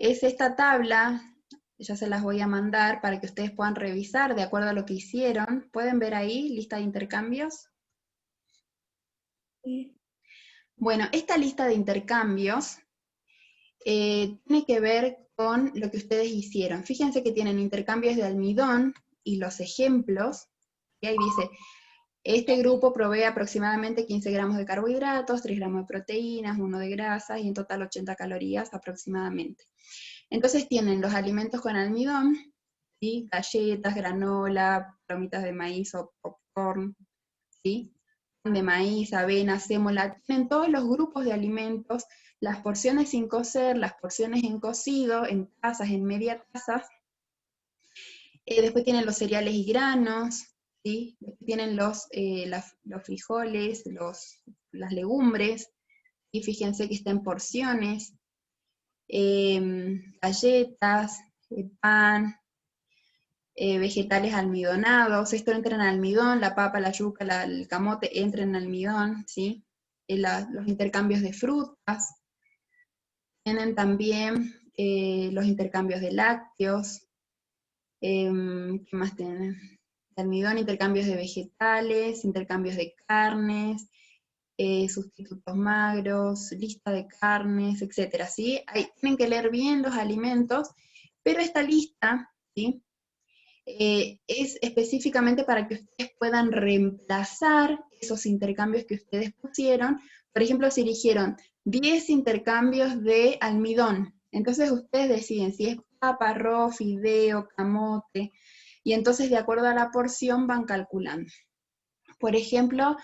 es esta tabla, ya se las voy a mandar para que ustedes puedan revisar de acuerdo a lo que hicieron. ¿Pueden ver ahí, lista de intercambios? Sí. Bueno, esta lista de intercambios tiene que ver con lo que ustedes hicieron. Fíjense que tienen intercambios de almidón y los ejemplos, y ahí dice, este grupo provee aproximadamente 15 gramos de carbohidratos, 3 gramos de proteínas, 1 de grasas, y en total 80 calorías aproximadamente. Entonces tienen los alimentos con almidón, ¿sí? Galletas, granola, palomitas de maíz o popcorn, ¿sí? De maíz, avena, sémola, tienen todos los grupos de alimentos, las porciones sin cocer, las porciones en cocido, en tazas, en media taza. Después tienen los cereales y granos, ¿sí? Después tienen los frijoles, las legumbres, y fíjense que está en porciones, galletas, pan, vegetales almidonados, esto entra en almidón, la papa, la yuca, el camote entra en almidón, ¿sí? Los intercambios de frutas, tienen también los intercambios de lácteos, ¿qué más tienen? De almidón, intercambios de vegetales, intercambios de carnes, sustitutos magros, lista de carnes, etcétera, ¿sí? Ahí tienen que leer bien los alimentos, pero esta lista, ¿sí? Es específicamente para que ustedes puedan reemplazar esos intercambios que ustedes pusieron. Por ejemplo, si eligieron 10 intercambios de almidón, entonces ustedes deciden si es papa, arroz, fideo, camote, y entonces de acuerdo a la porción van calculando. Por ejemplo,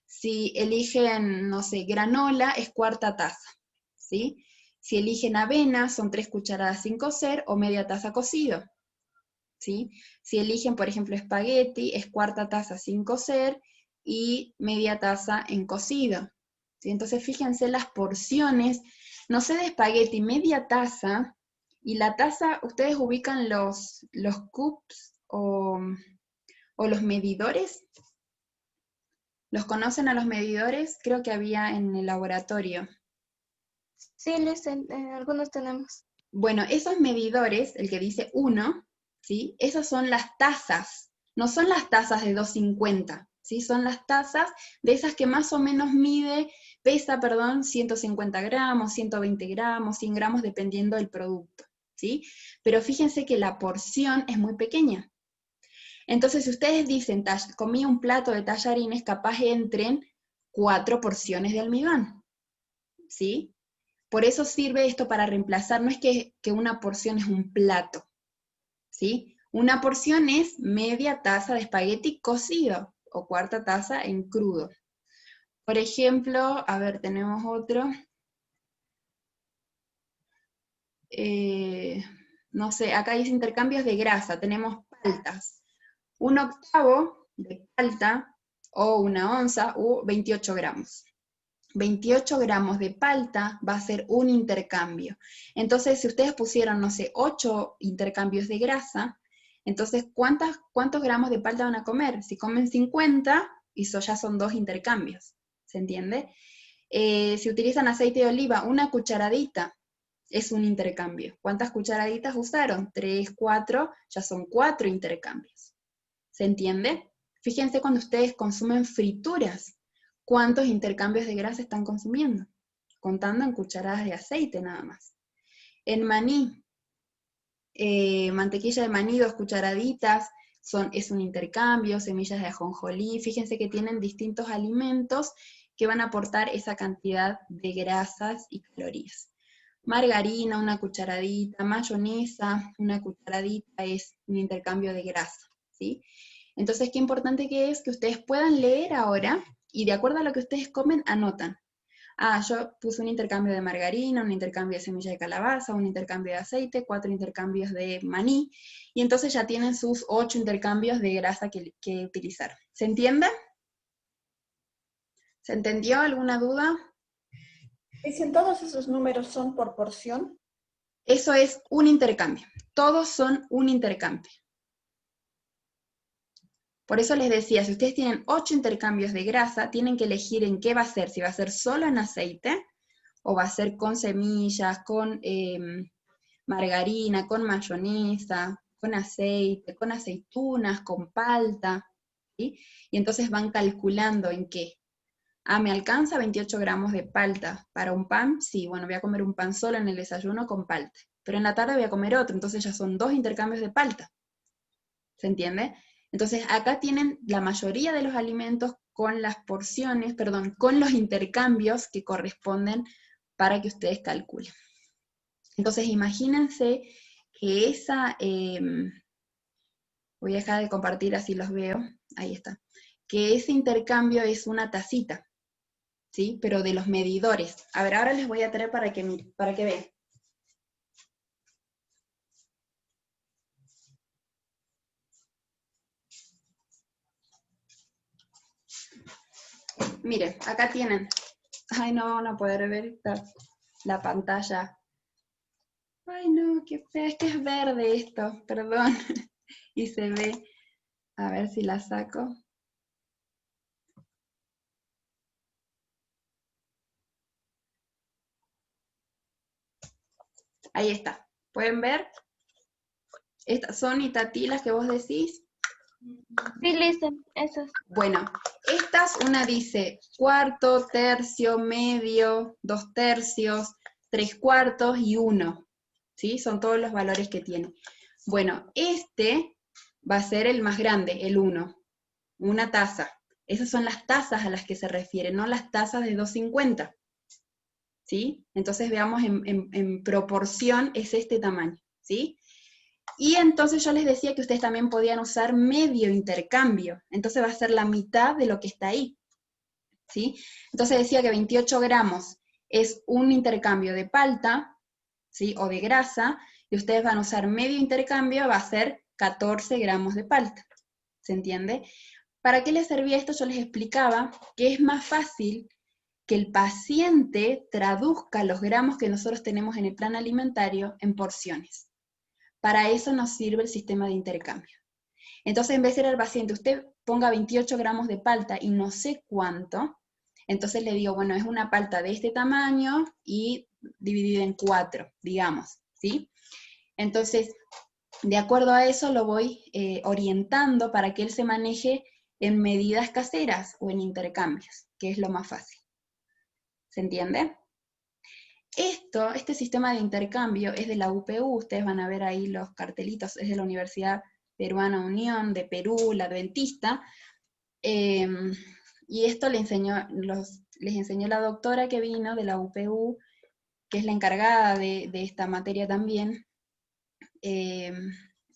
si eligen, no sé, granola, es cuarta taza, ¿sí? Si eligen avena, son 3 cucharadas sin cocer o media taza cocido, ¿sí? Si eligen, por ejemplo, espagueti, es cuarta taza sin cocer y media taza en cocido, ¿sí? Entonces fíjense las porciones, no sé de espagueti, media taza, y la taza, ¿ustedes ubican los cups o los medidores? ¿Los conocen a los medidores? Creo que había en el laboratorio. Sí, Liz, algunos tenemos. Bueno, esos medidores, el que dice 1, ¿sí? Esas son las tazas, no son las tazas de 250, ¿sí? Son las tazas de esas que más o menos pesa, 150 gramos, 120 gramos, 100 gramos, dependiendo del producto, ¿sí? Pero fíjense que la porción es muy pequeña. Entonces, si ustedes dicen, comí un plato de tallarines, capaz entren 4 porciones de almidón, ¿sí? Por eso sirve esto para reemplazar, no es que una porción es un plato, ¿sí? Una porción es media taza de espagueti cocido, o cuarta taza en crudo. Por ejemplo, a ver, tenemos otro. No sé, acá dice intercambios de grasa, tenemos paltas. 1/8 de palta, o 1 onza, o 28 gramos. 28 gramos de palta va a ser un intercambio. Entonces, si ustedes pusieron, no sé, 8 intercambios de grasa, entonces, ¿cuántos gramos de palta van a comer? Si comen 50, eso ya son 2 intercambios. ¿Se entiende? Si utilizan aceite de oliva, una cucharadita es un intercambio. ¿Cuántas cucharaditas usaron? 3, 4, ya son 4 intercambios. ¿Se entiende? Fíjense cuando ustedes consumen frituras, ¿cuántos intercambios de grasa están consumiendo? Contando en cucharadas de aceite nada más. En maní, mantequilla de maní, 2 cucharaditas, es un intercambio, semillas de ajonjolí, fíjense que tienen distintos alimentos que van a aportar esa cantidad de grasas y calorías. Margarina, una cucharadita, mayonesa, una cucharadita es un intercambio de grasa, ¿sí? Entonces, qué importante que es que ustedes puedan leer ahora y de acuerdo a lo que ustedes comen, anotan. Yo puse un intercambio de margarina, un intercambio de semilla de calabaza, un intercambio de aceite, 4 intercambios de maní, y entonces ya tienen sus 8 intercambios de grasa que utilizar. ¿Se entiende? ¿Se entendió? ¿Alguna duda? Dicen, todos esos números son por porción. Eso es un intercambio. Todos son un intercambio. Por eso les decía, si ustedes tienen 8 intercambios de grasa, tienen que elegir en qué va a ser, si va a ser solo en aceite, o va a ser con semillas, con margarina, con mayonesa, con aceite, con aceitunas, con palta, ¿sí? Y entonces van calculando en qué. Ah, ¿me alcanza 28 gramos de palta para un pan? Sí, bueno, voy a comer un pan solo en el desayuno con palta. Pero en la tarde voy a comer otro, entonces ya son 2 intercambios de palta. ¿Se entiende? Entonces acá tienen la mayoría de los alimentos con las porciones, perdón, con los intercambios que corresponden para que ustedes calculen. Entonces imagínense que voy a dejar de compartir así los veo, ahí está, que ese intercambio es una tacita, ¿sí? Pero de los medidores. A ver, ahora les voy a traer para que vean. Miren, acá tienen. Ay, no van a poder ver la pantalla. Ay, no, qué fea, es que es verde esto, perdón. Y se ve, a ver si la saco. Ahí está, ¿pueden ver? Estas son itatilas que vos decís. Sí, listo, esas. Bueno, estas, una dice cuarto, tercio, medio, 2/3, 3/4 y 1. ¿Sí? Son todos los valores que tiene. Bueno, este va a ser el más grande, el 1. Una taza. Esas son las tazas a las que se refiere, no las tazas de 2,50. ¿Sí? Entonces veamos en proporción es este tamaño. ¿Sí? Y entonces yo les decía que ustedes también podían usar medio intercambio. Entonces va a ser la mitad de lo que está ahí. ¿Sí? Entonces decía que 28 gramos es un intercambio de palta, ¿sí? O de grasa, y ustedes van a usar medio intercambio, va a ser 14 gramos de palta. ¿Se entiende? ¿Para qué les servía esto? Yo les explicaba que es más fácil que el paciente traduzca los gramos que nosotros tenemos en el plan alimentario en porciones. Para eso nos sirve el sistema de intercambio. Entonces, en vez de decir al paciente, usted ponga 28 gramos de palta y no sé cuánto, entonces le digo, bueno, es una palta de este tamaño y dividida en 4, digamos, ¿sí? Entonces, de acuerdo a eso lo voy orientando para que él se maneje en medidas caseras o en intercambios, que es lo más fácil. ¿Se entiende? Este sistema de intercambio es de la UPU, ustedes van a ver ahí los cartelitos, es de la Universidad Peruana Unión, de Perú, la Adventista, y esto les enseñó la doctora que vino de la UPU, que es la encargada de esta materia también,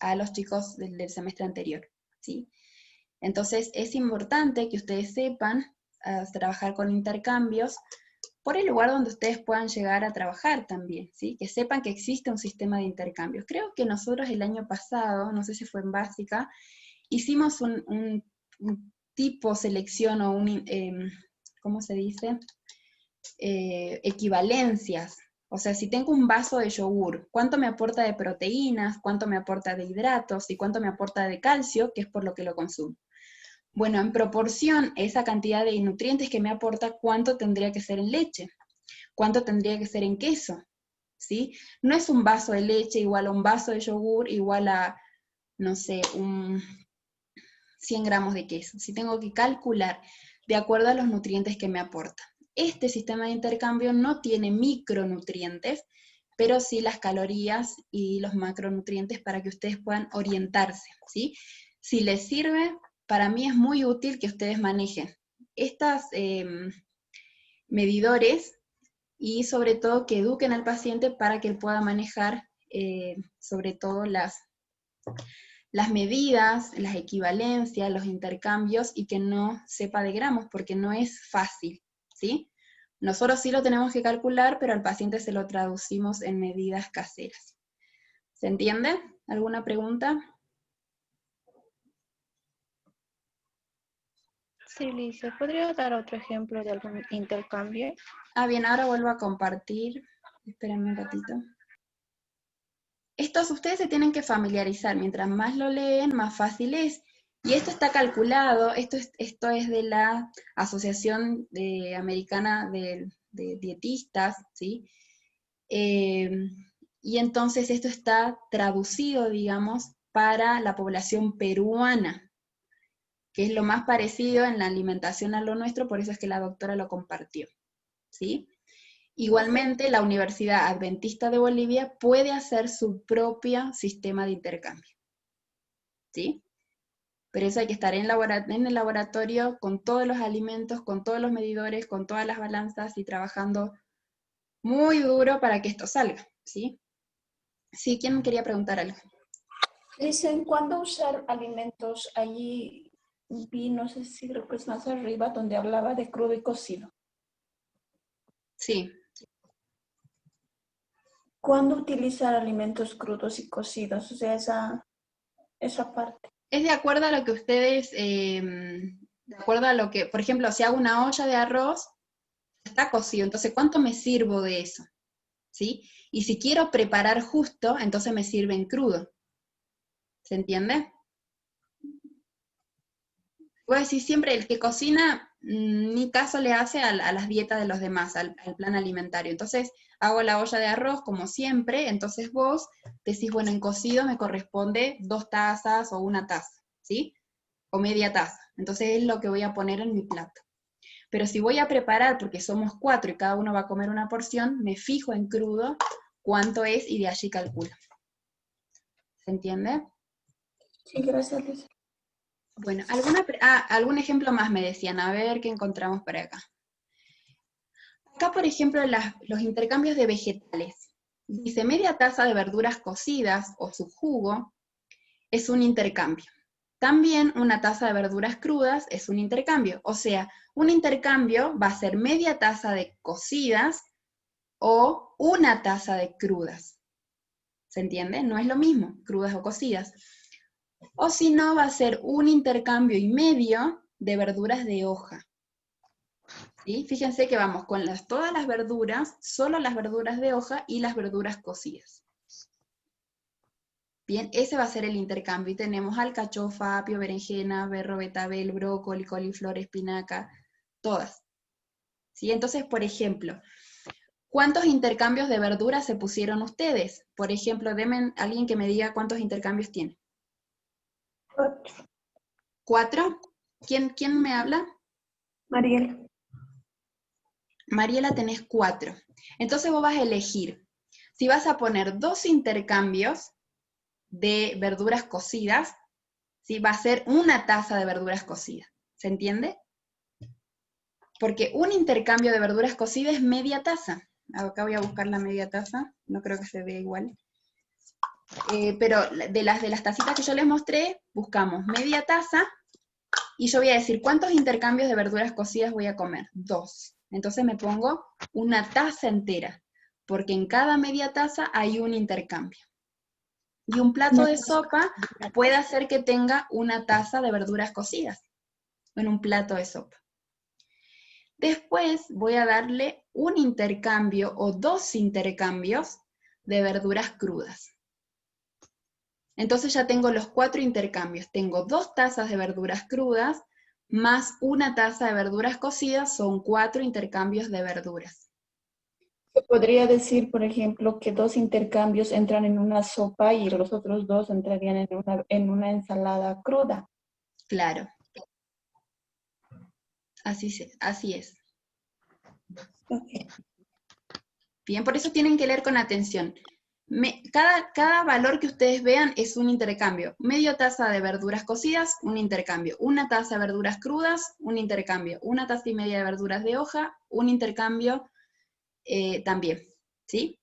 a los chicos del semestre anterior, ¿sí? Entonces es importante que ustedes sepan trabajar con intercambios por el lugar donde ustedes puedan llegar a trabajar también, ¿sí? Que sepan que existe un sistema de intercambios. Creo que nosotros el año pasado, no sé si fue en básica, hicimos un tipo selección o ¿cómo se dice? Equivalencias. O sea, si tengo un vaso de yogur, ¿cuánto me aporta de proteínas? ¿Cuánto me aporta de hidratos? ¿Y cuánto me aporta de calcio? Que es por lo que lo consumo. Bueno, en proporción, esa cantidad de nutrientes que me aporta, ¿cuánto tendría que ser en leche? ¿Cuánto tendría que ser en queso? ¿Sí? No es un vaso de leche igual a un vaso de yogur igual a, no sé, 100 gramos de queso. Si tengo que calcular de acuerdo a los nutrientes que me aporta. Este sistema de intercambio no tiene micronutrientes, pero sí las calorías y los macronutrientes para que ustedes puedan orientarse, ¿sí? Si les sirve, para mí es muy útil que ustedes manejen estos medidores y sobre todo que eduquen al paciente para que él pueda manejar sobre todo las medidas, las equivalencias, los intercambios y que no sepa de gramos porque no es fácil, ¿sí? Nosotros sí lo tenemos que calcular, pero al paciente se lo traducimos en medidas caseras. ¿Se entiende? ¿Alguna pregunta? Sí, Lisa. ¿Podría dar otro ejemplo de algún intercambio? Ah, bien, ahora vuelvo a compartir. Espérenme un ratito. Estos ustedes se tienen que familiarizar. Mientras más lo leen, más fácil es. Y esto está calculado, esto es de la Asociación Americana de Dietistas, ¿sí? Y Y entonces esto está traducido, digamos, para la población peruana, que es lo más parecido en la alimentación a lo nuestro, por eso es que la doctora lo compartió, ¿sí? Igualmente, la Universidad Adventista de Bolivia puede hacer su propio sistema de intercambio, ¿sí? Pero eso hay que estar en el laboratorio con todos los alimentos, con todos los medidores, con todas las balanzas y trabajando muy duro para que esto salga, ¿sí? Sí, ¿quién quería preguntar algo? Dicen, ¿cuándo usar alimentos? Allí vi, no sé si creo que es más arriba, donde hablaba de crudo y cocido. Sí. ¿Cuándo utilizar alimentos crudos y cocidos? O sea, esa parte. Es de acuerdo a lo que ustedes, de acuerdo a lo que, por ejemplo, si hago una olla de arroz, está cocido, entonces ¿cuánto me sirvo de eso? ¿Sí? Y si quiero preparar justo, entonces me sirve en crudo. ¿Se entiende? Voy a decir siempre, el que cocina, ni caso le hace a las dietas de los demás, al plan alimentario. Entonces, hago la olla de arroz como siempre, entonces vos decís, bueno, en cocido me corresponde 2 tazas o 1 taza, ¿sí? O media taza. Entonces es lo que voy a poner en mi plato. Pero si voy a preparar, porque somos 4 y cada uno va a comer una porción, me fijo en crudo cuánto es y de allí calculo. ¿Se entiende? Sí, gracias, Luis. Bueno, algún ejemplo más me decían, a ver qué encontramos por acá. Acá, por ejemplo, los intercambios de vegetales. Dice, media taza de verduras cocidas o su jugo es un intercambio. También una taza de verduras crudas es un intercambio. O sea, un intercambio va a ser media taza de cocidas o 1 taza de crudas. ¿Se entiende? No es lo mismo, crudas o cocidas. O si no, va a ser un intercambio y medio de verduras de hoja. ¿Sí? Fíjense que vamos con todas las verduras, solo las verduras de hoja y las verduras cocidas. Bien, ese va a ser el intercambio. Y tenemos alcachofa, apio, berenjena, berro, betabel, brócoli, coliflor, espinaca, todas. ¿Sí? Entonces, por ejemplo, ¿cuántos intercambios de verduras se pusieron ustedes? Por ejemplo, denme alguien que me diga cuántos intercambios tiene. 4. ¿Quién me habla? Mariela. Mariela, tenés 4. Entonces vos vas a elegir si vas a poner 2 intercambios de verduras cocidas, ¿sí? Va a ser 1 taza de verduras cocidas. ¿Se entiende? Porque un intercambio de verduras cocidas es media taza. Acá voy a buscar la media taza, no creo que se vea igual. Pero de las tacitas que yo les mostré, buscamos media taza, y yo voy a decir, ¿cuántos intercambios de verduras cocidas voy a comer? 2. Entonces me pongo 1 taza entera, porque en cada media taza hay un intercambio. Y un plato de sopa puede hacer que tenga 1 taza de verduras cocidas en un plato de sopa. Después voy a darle un intercambio o 2 intercambios de verduras crudas. Entonces ya tengo los 4 intercambios. Tengo 2 tazas de verduras crudas más 1 taza de verduras cocidas, son 4 intercambios de verduras. Se podría decir, por ejemplo, que 2 intercambios entran en una sopa y los otros 2 entrarían en una ensalada cruda. Claro. Así es. Okay. Bien, por eso tienen que leer con atención. Cada valor que ustedes vean es un intercambio. Medio taza de verduras cocidas, un intercambio. 1 taza de verduras crudas, un intercambio. 1 taza y media de verduras de hoja, un intercambio también. ¿Sí?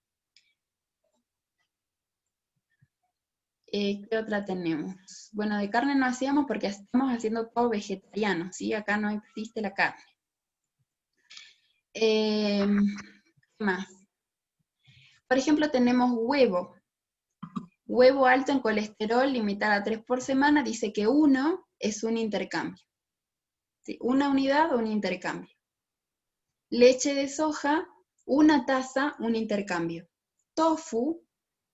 ¿Qué otra tenemos? Bueno, de carne no hacíamos porque estamos haciendo todo vegetariano, ¿sí? Acá no existe la carne. ¿Qué más? Por ejemplo, tenemos huevo. Huevo alto en colesterol, limitada a 3 por semana, dice que 1 es un intercambio. ¿Sí? 1 unidad o un intercambio. Leche de soja, 1 taza, un intercambio. Tofu,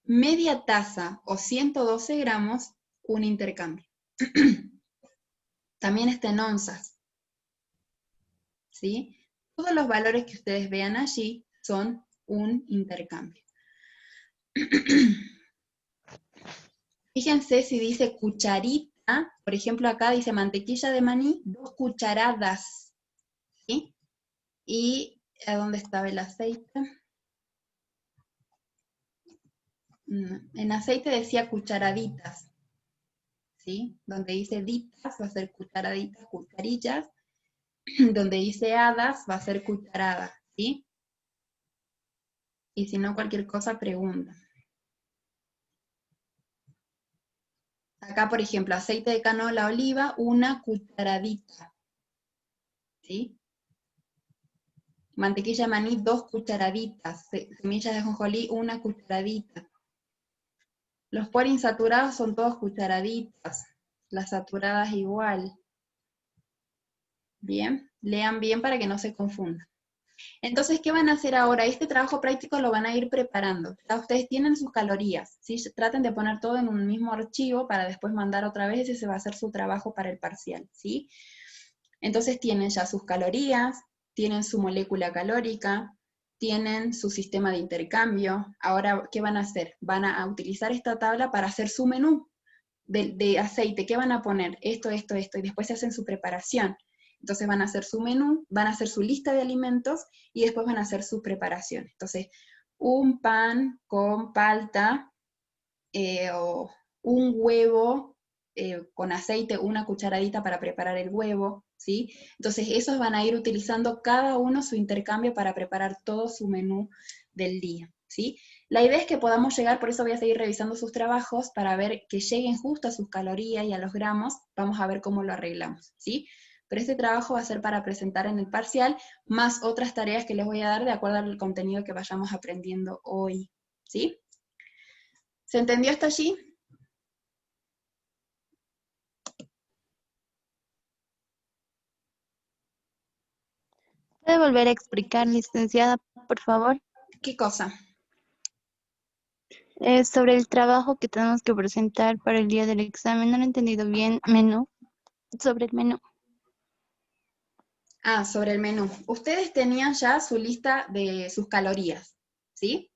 media taza o 112 gramos, un intercambio. También está en onzas. ¿Sí? Todos los valores que ustedes vean allí son un intercambio. Fíjense si dice cucharita, por ejemplo acá dice mantequilla de maní, 2 cucharadas, ¿sí? Y ¿a dónde estaba el aceite? En aceite decía cucharaditas, ¿sí? Donde dice ditas va a ser cucharaditas, cucharillas, donde dice hadas va a ser cucharada, ¿sí? Y si no, cualquier cosa, pregunta. Acá, por ejemplo, aceite de canola, oliva, 1 cucharadita, ¿sí? Mantequilla de maní, 2 cucharaditas. Semillas de ajonjolí, 1 cucharadita. Los poliinsaturados son todos cucharaditas. Las saturadas igual. Bien, lean bien para que no se confundan. Entonces, ¿qué van a hacer ahora? Este trabajo práctico lo van a ir preparando. Ya ustedes tienen sus calorías, ¿sí? Traten de poner todo en un mismo archivo para después mandar otra vez y ese va a ser su trabajo para el parcial, ¿sí? Entonces tienen ya sus calorías, tienen su molécula calórica, tienen su sistema de intercambio. Ahora, ¿qué van a hacer? Van a utilizar esta tabla para hacer su menú de aceite. ¿Qué van a poner? Esto, esto, esto, y después se hacen su preparación. Entonces van a hacer su menú, van a hacer su lista de alimentos, y después van a hacer su preparación. Entonces, un pan con palta, o un huevo con aceite, 1 cucharadita para preparar el huevo, ¿sí? Entonces esos van a ir utilizando cada uno su intercambio para preparar todo su menú del día, ¿sí? La idea es que podamos llegar, por eso voy a seguir revisando sus trabajos, para ver que lleguen justo a sus calorías y a los gramos. Vamos a ver cómo lo arreglamos, ¿sí? Pero este trabajo va a ser para presentar en el parcial, más otras tareas que les voy a dar de acuerdo al contenido que vayamos aprendiendo hoy, ¿sí? ¿Se entendió hasta allí? ¿Puede volver a explicar, licenciada, por favor? ¿Qué cosa? Sobre el trabajo que tenemos que presentar para el día del examen. No lo he entendido bien. Menú. Sobre el menú. Ah, sobre el menú. Ustedes tenían ya su lista de sus calorías, ¿sí?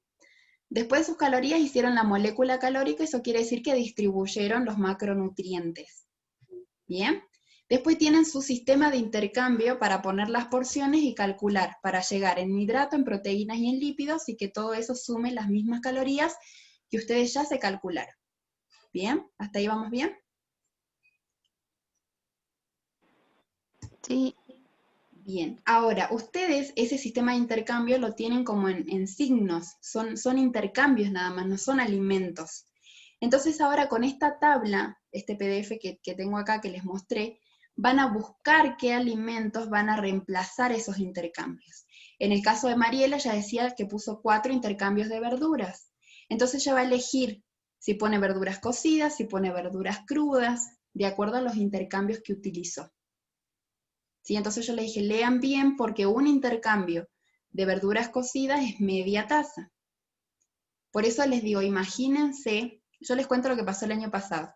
Después de sus calorías hicieron la molécula calórica, eso quiere decir que distribuyeron los macronutrientes. ¿Bien? Después tienen su sistema de intercambio para poner las porciones y calcular, para llegar en hidrato, en proteínas y en lípidos, y que todo eso sume las mismas calorías que ustedes ya se calcularon. ¿Bien? ¿Hasta ahí vamos bien? Sí. Bien, ahora, ustedes ese sistema de intercambio lo tienen como en signos, son intercambios nada más, no son alimentos. Entonces ahora con esta tabla, este PDF que tengo acá que les mostré, van a buscar qué alimentos van a reemplazar esos intercambios. En el caso de Mariela ya decía que puso 4 intercambios de verduras. Entonces ella va a elegir si pone verduras cocidas, si pone verduras crudas, de acuerdo a los intercambios que utilizó. ¿Sí? Entonces yo le dije, lean bien porque un intercambio de verduras cocidas es media taza. Por eso les digo, imagínense, yo les cuento lo que pasó el año pasado.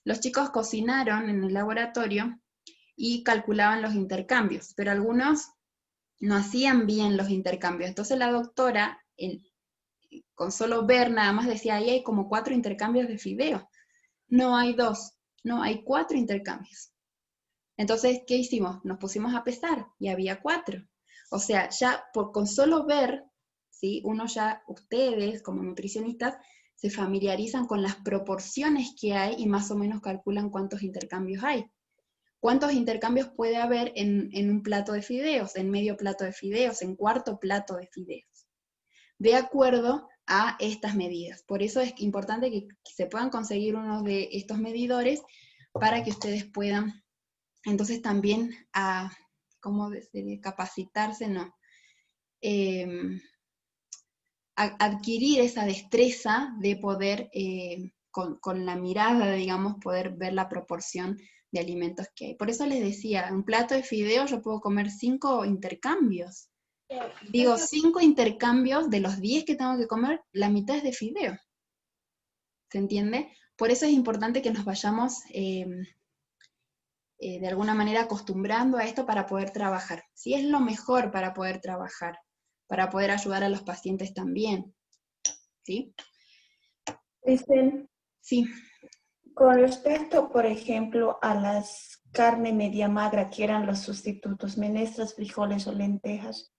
Los chicos cocinaron en el laboratorio y calculaban los intercambios, pero algunos no hacían bien los intercambios. Entonces la doctora, con solo ver nada más decía, ahí hay como 4 intercambios de fideo. No hay 2, no, hay 4 intercambios. Entonces, ¿qué hicimos? Nos pusimos a pesar y había 4. O sea, ya con solo ver, ¿sí? Ustedes como nutricionistas, se familiarizan con las proporciones que hay y más o menos calculan cuántos intercambios hay. ¿Cuántos intercambios puede haber en un plato de fideos, en medio plato de fideos, en cuarto plato de fideos? De acuerdo a estas medidas. Por eso es importante que se puedan conseguir uno de estos medidores para que ustedes puedan entonces también ¿cómo decir? Capacitarse, no. Adquirir esa destreza de poder, con la mirada, digamos, poder ver la proporción de alimentos que hay. Por eso les decía, un plato de fideos yo puedo comer 5 intercambios. Digo, 5 intercambios de los 10 que tengo que comer, la mitad es de fideo. ¿Se entiende? Por eso es importante que nos vayamos de alguna manera acostumbrando a esto para poder trabajar. Sí, es lo mejor para poder trabajar, para poder ayudar a los pacientes también. ¿Sí? Dicen, Sí. con respecto, por ejemplo, a las carne media magra, que eran los sustitutos, menestras, frijoles o lentejas,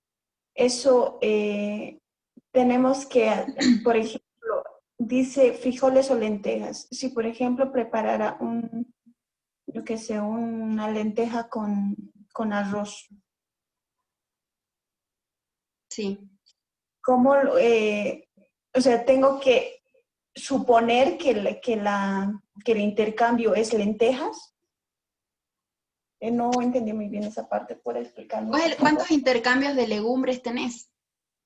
eso tenemos que, por ejemplo, dice frijoles o lentejas. Si, por ejemplo, preparara yo qué sé, una lenteja con arroz, Sí. ¿cómo, o sea, tengo que suponer que el intercambio es lentejas? No entendí muy bien esa parte, ¿puede explicarme, por favor? ¿Cuántos intercambios de legumbres tenés?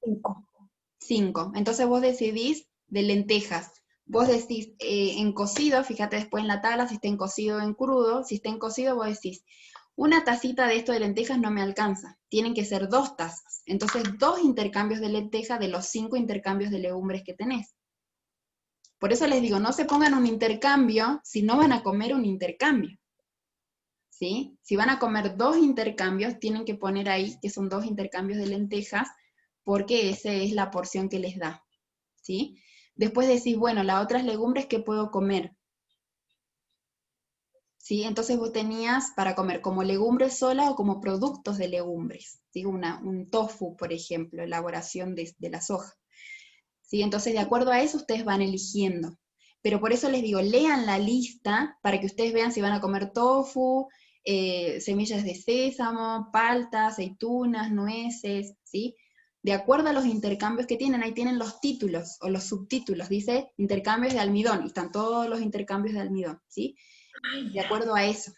5. 5. Entonces vos decidís de lentejas. Vos decís en cocido, fíjate después en la tabla si está en cocido o en crudo. Si está en cocido, vos decís, una tacita de esto de lentejas no me alcanza. Tienen que ser 2 tazas. Entonces, 2 intercambios de lentejas de los 5 intercambios de legumbres que tenés. Por eso les digo, no se pongan un intercambio si no van a comer un intercambio. ¿Sí? Si van a comer 2 intercambios, tienen que poner ahí que son 2 intercambios de lentejas, porque esa es la porción que les da. ¿Sí? Después decís, bueno, las otras legumbres que puedo comer. ¿Sí? Entonces vos tenías para comer como legumbres sola o como productos de legumbres. ¿Sí? Un tofu, por ejemplo, elaboración de la soja. ¿Sí? Entonces, de acuerdo a eso, ustedes van eligiendo. Pero por eso les digo, lean la lista para que ustedes vean si van a comer tofu, semillas de sésamo, palta, aceitunas, nueces, ¿sí? De acuerdo a los intercambios que tienen, ahí tienen los títulos o los subtítulos, dice intercambios de almidón, y están todos los intercambios de almidón, ¿sí? De acuerdo a eso.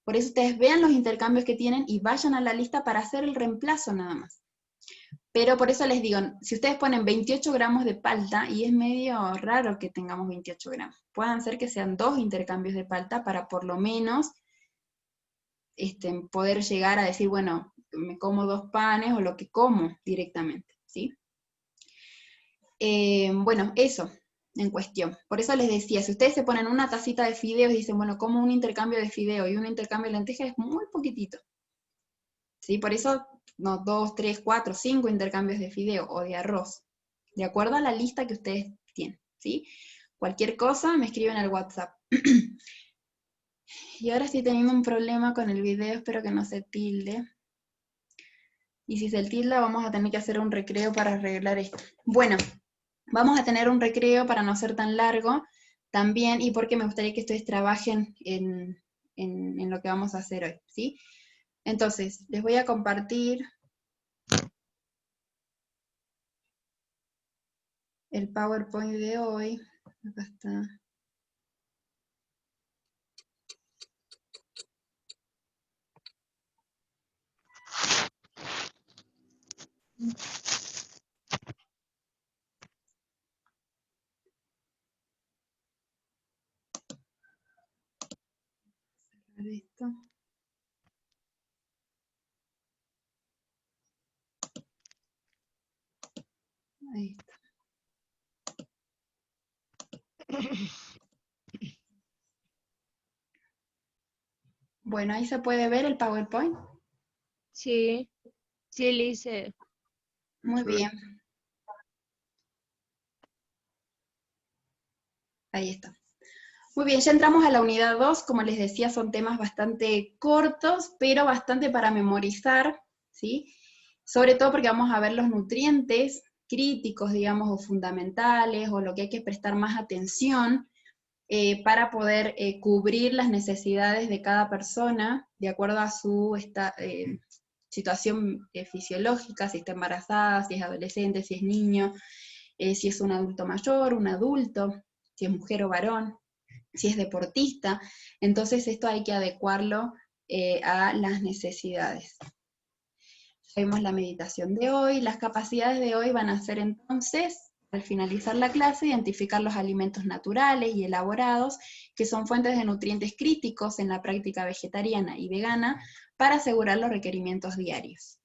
Por eso ustedes vean los intercambios que tienen y vayan a la lista para hacer el reemplazo nada más. Pero por eso les digo, si ustedes ponen 28 gramos de palta, y es medio raro que tengamos 28 gramos, puedan ser que sean 2 intercambios de palta para por lo menos poder llegar a decir, bueno, me como 2 panes o lo que como directamente, ¿sí? Bueno, eso en cuestión. Por eso les decía, si ustedes se ponen una tacita de fideos y dicen, bueno, como un intercambio de fideo y un intercambio de lentejas, es muy poquitito. ¿Sí? Por eso, no, 2, 3, 4, 5 intercambios de fideo o de arroz, de acuerdo a la lista que ustedes tienen, ¿sí? Cualquier cosa me escriben al WhatsApp. Y ahora estoy teniendo un problema con el video, espero que no se tilde. Y si se tilda, vamos a tener que hacer un recreo para arreglar esto. Bueno, vamos a tener un recreo para no ser tan largo también, y porque me gustaría que ustedes trabajen en lo que vamos a hacer hoy, ¿sí? Entonces, les voy a compartir el PowerPoint de hoy. Acá está. Esto. Ahí está. Bueno, ahí se puede ver el PowerPoint. Sí, sí, le hice. Muy bien. Ahí está. Muy bien, ya entramos a la unidad 2. Como les decía, son temas bastante cortos, pero bastante para memorizar, ¿sí? Sobre todo porque vamos a ver los nutrientes críticos, digamos, o fundamentales, o lo que hay que prestar más atención para poder cubrir las necesidades de cada persona de acuerdo a su situación fisiológica, si está embarazada, si es adolescente, si es niño, si es un adulto mayor, un adulto, si es mujer o varón, si es deportista. Entonces esto hay que adecuarlo a las necesidades. Vemos la meditación de hoy. Las capacidades de hoy van a ser entonces, al finalizar la clase, identificar los alimentos naturales y elaborados que son fuentes de nutrientes críticos en la práctica vegetariana y vegana para asegurar los requerimientos diarios.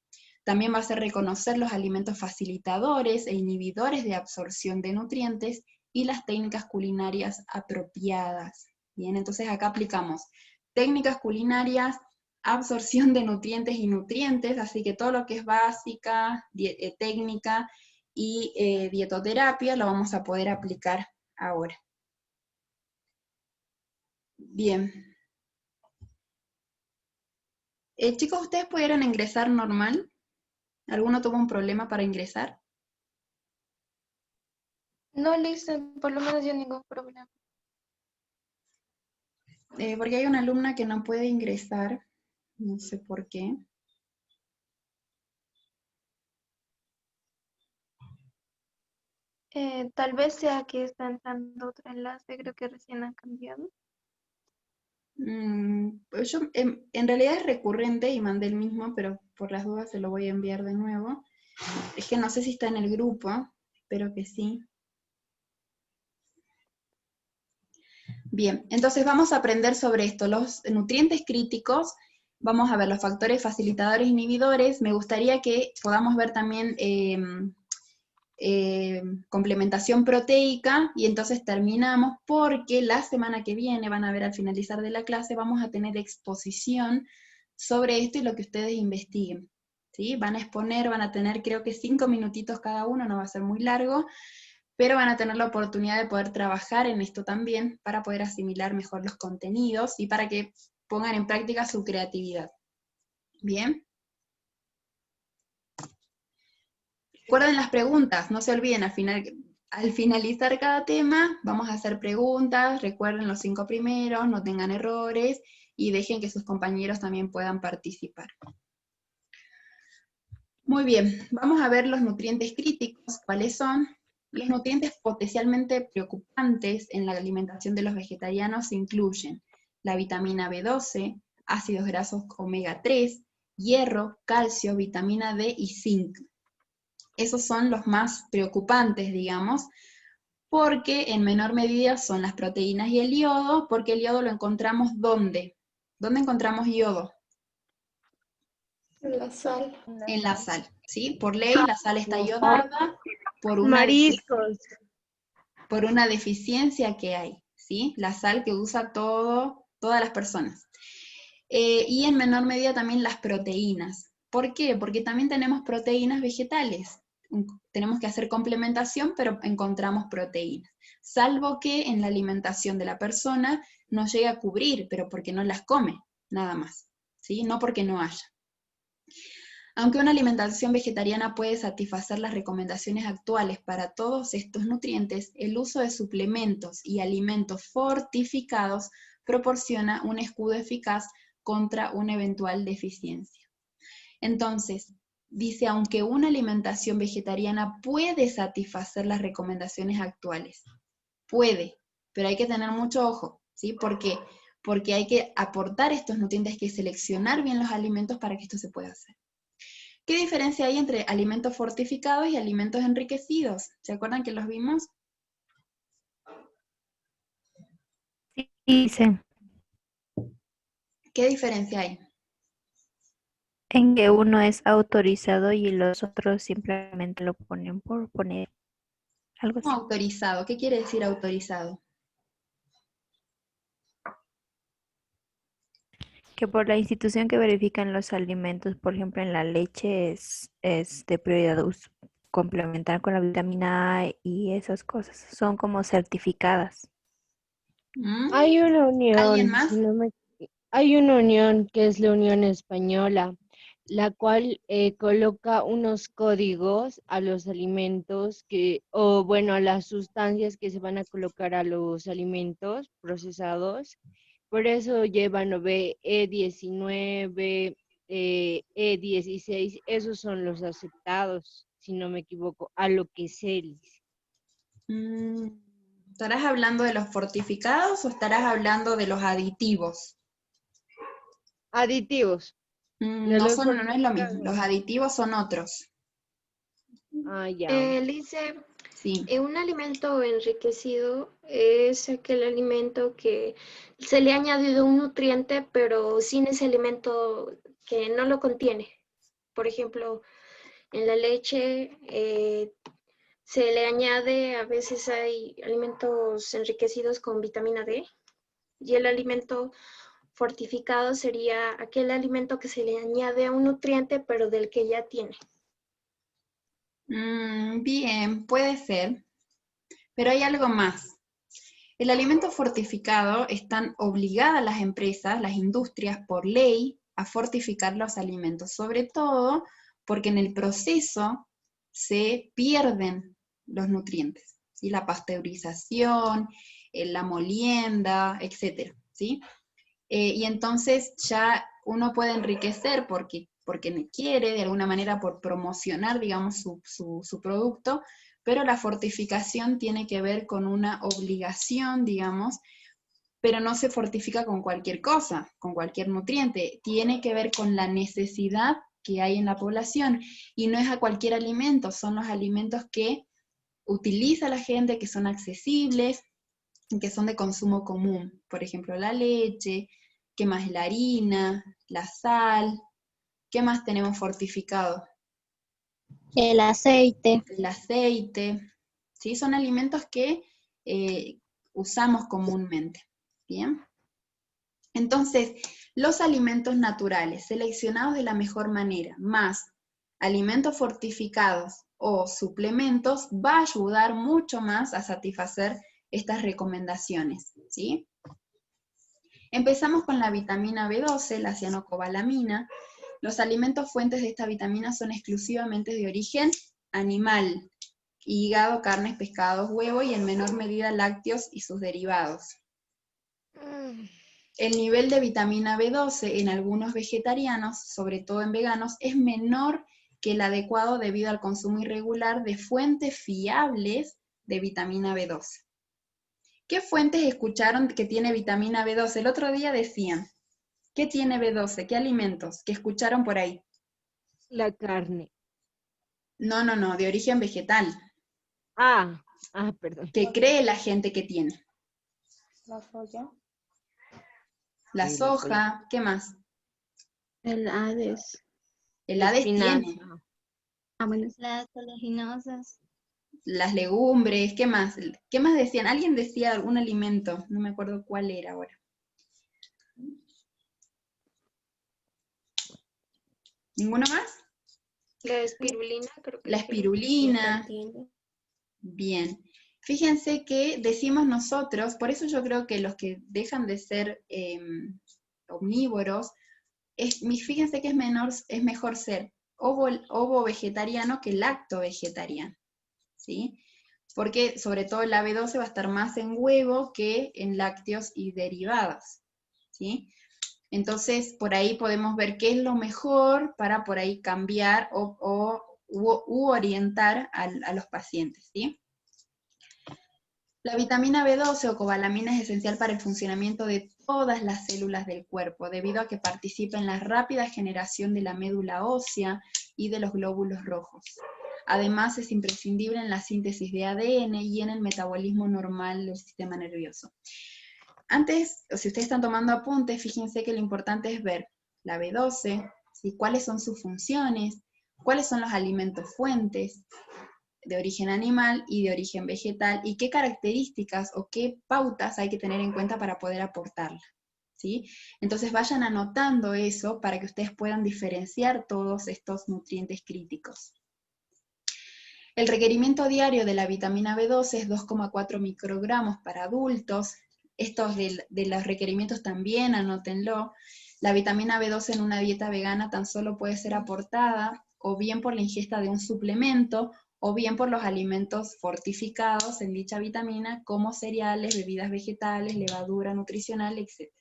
También va a ser reconocer los alimentos facilitadores e inhibidores de absorción de nutrientes y las técnicas culinarias apropiadas. Bien, entonces acá aplicamos técnicas culinarias, absorción de nutrientes y nutrientes, así que todo lo que es básica, técnica y dietoterapia lo vamos a poder aplicar ahora. Bien. Chicos, ¿ustedes pudieron ingresar normal? ¿Alguno tuvo un problema para ingresar? No, Lisa, por lo menos yo ningún problema. Porque hay una alumna que no puede ingresar, no sé por qué. Tal vez sea que está entrando otro enlace, creo que recién han cambiado. Pues yo, en realidad es recurrente y mandé el mismo, pero por las dudas se lo voy a enviar de nuevo. Es que no sé si está en el grupo, espero que sí. Bien, entonces vamos a aprender sobre esto, los nutrientes críticos, vamos a ver los factores facilitadores inhibidores, me gustaría que podamos ver también complementación proteica, y entonces terminamos porque la semana que viene, van a ver al finalizar de la clase, vamos a tener exposición sobre esto y lo que ustedes investiguen. ¿Sí? Van a exponer, van a tener creo que 5 minutitos cada uno, no va a ser muy largo, pero van a tener la oportunidad de poder trabajar en esto también para poder asimilar mejor los contenidos y para que pongan en práctica su creatividad. ¿Bien? Recuerden las preguntas, no se olviden, al finalizar cada tema vamos a hacer preguntas, recuerden los 5 primeros, no tengan errores y dejen que sus compañeros también puedan participar. Muy bien, vamos a ver los nutrientes críticos, ¿cuáles son? Los nutrientes potencialmente preocupantes en la alimentación de los vegetarianos incluyen la vitamina B12, ácidos grasos omega 3, hierro, calcio, vitamina D y zinc. Esos son los más preocupantes, digamos, porque en menor medida son las proteínas y el yodo, porque el yodo lo encontramos ¿dónde? ¿Dónde encontramos yodo? La sal. En la sal, ¿sí? Por ley la sal está iodada por una Mariscos. deficiencia que hay, ¿sí? La sal que usa todas las personas. Y en menor medida también las proteínas. ¿Por qué? Porque también tenemos proteínas vegetales. Tenemos que hacer complementación, pero encontramos proteínas. Salvo que en la alimentación de la persona no llegue a cubrir, pero porque no las come, nada más, ¿sí? No porque no haya. Aunque una alimentación vegetariana puede satisfacer las recomendaciones actuales para todos estos nutrientes, el uso de suplementos y alimentos fortificados proporciona un escudo eficaz contra una eventual deficiencia. Entonces, dice, aunque una alimentación vegetariana puede satisfacer las recomendaciones actuales, puede, pero hay que tener mucho ojo, ¿sí? ¿Por qué? Porque hay que aportar estos nutrientes, hay que seleccionar bien los alimentos para que esto se pueda hacer. ¿Qué diferencia hay entre alimentos fortificados y alimentos enriquecidos? ¿Se acuerdan que los vimos? Sí, dice, ¿Qué diferencia hay? en que uno es autorizado y los otros simplemente lo ponen por poner algo ¿Cómo así. autorizado? ¿Qué quiere decir autorizado? Que por la institución que verifican los alimentos, por ejemplo en la leche, es de prioridad complementar con la vitamina A y esas cosas. Son como certificadas. ¿Mm? Hay una ¿Alguien unión, más? hay una unión que es la Unión Española, la cual coloca unos códigos a los alimentos o bueno, a las sustancias que se van a colocar a los alimentos procesados. Por eso llevan E19, E16, esos son los aceptados, si no me equivoco, a lo que se dice. ¿Estarás hablando de los fortificados o estarás hablando de los aditivos? Aditivos. De No los es lo mismo, los fortificados. aditivos son otros. Ah, ya. Lice, Sí. un alimento enriquecido es aquel alimento que se le ha añadido un nutriente, pero sin ese alimento que no lo contiene. Por ejemplo, en la leche se le añade, a veces hay alimentos enriquecidos con vitamina D, y el alimento fortificado sería aquel alimento que se le añade un nutriente, pero del que ya tiene. Bien, puede ser. Pero hay algo más. El alimento fortificado, están obligadas las empresas, las industrias, por ley, a fortificar los alimentos, sobre todo porque en el proceso se pierden los nutrientes, ¿sí? La pasteurización, la molienda, etc. ¿Sí? Y entonces ya uno puede enriquecer porque quiere, de alguna manera, por promocionar, digamos, su producto, pero la fortificación tiene que ver con una obligación, digamos, pero no se fortifica con cualquier cosa, con cualquier nutriente, tiene que ver con la necesidad que hay en la población, y no es a cualquier alimento, son los alimentos que utiliza la gente, que son accesibles, que son de consumo común, por ejemplo la leche, ¿qué más? La harina, la sal, ¿qué más tenemos fortificado? El aceite. El aceite, ¿sí? Son alimentos que usamos comúnmente, ¿bien? Entonces, los alimentos naturales, seleccionados de la mejor manera, más alimentos fortificados o suplementos, va a ayudar mucho más a satisfacer estas recomendaciones, ¿sí? Empezamos con la vitamina B12, la cianocobalamina. Los alimentos fuentes de esta vitamina son exclusivamente de origen animal: hígado, carnes, pescados, huevo y en menor medida lácteos y sus derivados. El nivel de vitamina B12 en algunos vegetarianos, sobre todo en veganos, es menor que el adecuado debido al consumo irregular de fuentes fiables de vitamina B12. ¿Qué fuentes escucharon que tiene vitamina B12? El otro día decían, ¿qué tiene B12? ¿Qué alimentos? ¿Qué escucharon por ahí? La carne. No, de origen vegetal. Perdón. ¿Qué cree la gente que tiene? La soya. La Sí, la soja, ¿qué más? El Hades. El La Hades espinaca. tiene. Bueno, las oleaginosas. Las legumbres, ¿qué más? ¿Qué más decían? Alguien decía algún alimento, no me acuerdo cuál era ahora. ¿Ninguno más? La espirulina, creo que La espirulina. Bien. Fíjense que decimos nosotros, por eso yo creo que los que dejan de ser omnívoros, fíjense que es mejor ser ovo vegetariano que lacto vegetariano, ¿sí? Porque sobre todo la B12 va a estar más en huevo que en lácteos y derivados, ¿sí? Entonces, por ahí podemos ver qué es lo mejor para por ahí cambiar u orientar a los pacientes, ¿sí? La vitamina B12 o cobalamina es esencial para el funcionamiento de todas las células del cuerpo, debido a que participa en la rápida generación de la médula ósea y de los glóbulos rojos. Además, es imprescindible en la síntesis de ADN y en el metabolismo normal del sistema nervioso. Antes, si ustedes están tomando apuntes, fíjense que lo importante es ver la B12, ¿sí? Cuáles son sus funciones, cuáles son los alimentos fuentes de origen animal y de origen vegetal, y qué características o qué pautas hay que tener en cuenta para poder aportarla, ¿sí? Entonces vayan anotando eso para que ustedes puedan diferenciar todos estos nutrientes críticos. El requerimiento diario de la vitamina B12 es 2,4 microgramos para adultos. Estos de los requerimientos también anótenlo. La vitamina B12 en una dieta vegana tan solo puede ser aportada o bien por la ingesta de un suplemento o bien por los alimentos fortificados en dicha vitamina, como cereales, bebidas vegetales, levadura nutricional, etc.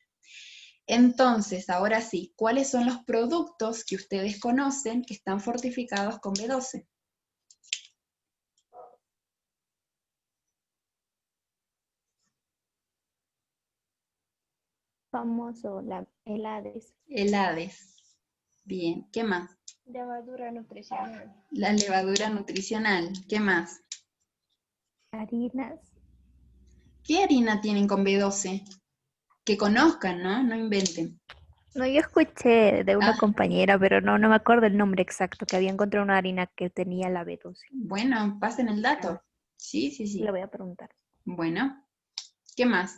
Entonces, ahora sí, ¿cuáles son los productos que ustedes conocen que están fortificados con B12? Famoso, el Hades. El Hades. Bien, ¿qué más? Levadura nutricional. La levadura nutricional, ¿qué más? Harinas. ¿Qué harina tienen con B12? Que conozcan, ¿no? No inventen. No, yo escuché de una Ah. compañera, pero no me acuerdo el nombre exacto, que había encontrado una harina que tenía la B12. Bueno, pasen el dato. Sí. Le voy a preguntar. Bueno, ¿qué más?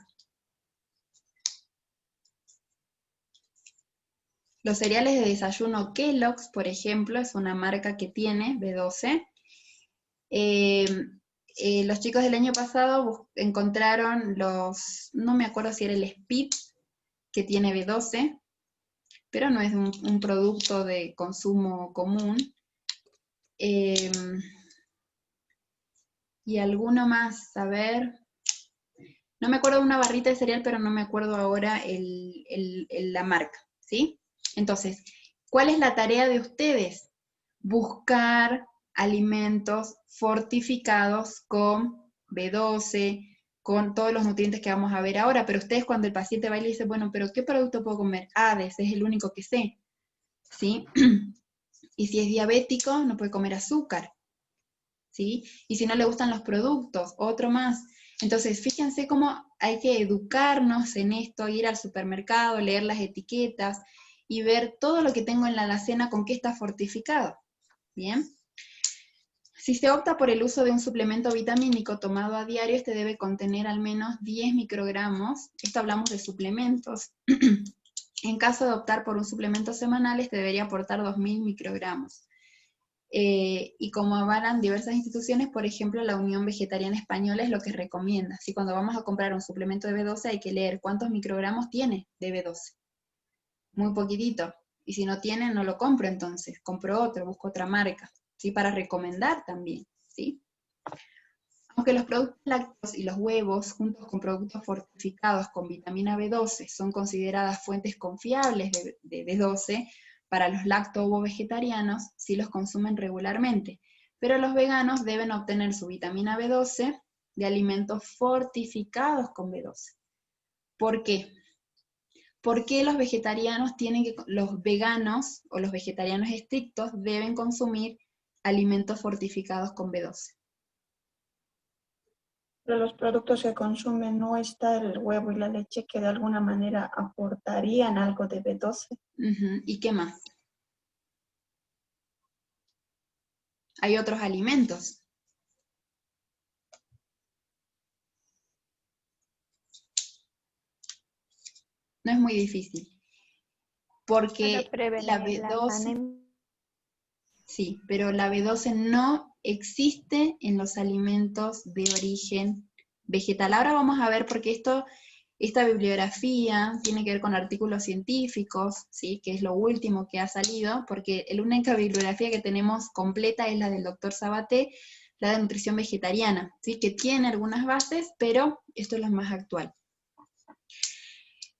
Los cereales de desayuno Kellogg's, por ejemplo, es una marca que tiene B12. los chicos del año pasado encontraron no me acuerdo si era el Speed, que tiene B12, pero no es un producto de consumo común. Y alguno más, a ver, no me acuerdo de una barrita de cereal, pero no me acuerdo ahora la marca, ¿sí? Entonces, ¿cuál es la tarea de ustedes? Buscar alimentos fortificados con B12, con todos los nutrientes que vamos a ver ahora, pero ustedes cuando el paciente va y le dice, bueno, pero ¿qué producto puedo comer? Hades, es el único que sé, ¿sí? Y si es diabético, no puede comer azúcar, ¿sí? Y si no le gustan los productos, otro más. Entonces, fíjense cómo hay que educarnos en esto, ir al supermercado, leer las etiquetas y ver todo lo que tengo en la alacena con qué está fortificado, ¿bien? Si se opta por el uso de un suplemento vitamínico tomado a diario, este debe contener al menos 10 microgramos, esto hablamos de suplementos. En caso de optar por un suplemento semanal, este debería aportar 2000 microgramos. Y como avalan diversas instituciones, por ejemplo, la Unión Vegetariana Española es lo que recomienda. Si cuando vamos a comprar un suplemento de B12 hay que leer cuántos microgramos tiene de B12. Muy poquitito. Y si no tiene, no lo compro entonces. Compro otro, busco otra marca, ¿sí? Para recomendar también, ¿sí? Aunque los productos lácteos y los huevos, juntos con productos fortificados con vitamina B12, son consideradas fuentes confiables de B12, para los lacto-ovo-vegetarianos sí los consumen regularmente, pero los veganos deben obtener su vitamina B12 de alimentos fortificados con B12. ¿Por qué? Porque los veganos o los vegetarianos estrictos deben consumir alimentos fortificados con B12? Pero los productos que consumen no está el huevo y la leche que de alguna manera aportarían algo de B12. ¿Y qué más? Hay otros alimentos. No es muy difícil. Porque la B12... Sí, pero la B12 no existe en los alimentos de origen vegetal. Ahora vamos a ver porque esta bibliografía tiene que ver con artículos científicos, ¿sí? Que es lo último que ha salido, porque la única bibliografía que tenemos completa es la del doctor Sabaté, la de nutrición vegetariana, ¿sí? Que tiene algunas bases, pero esto es lo más actual.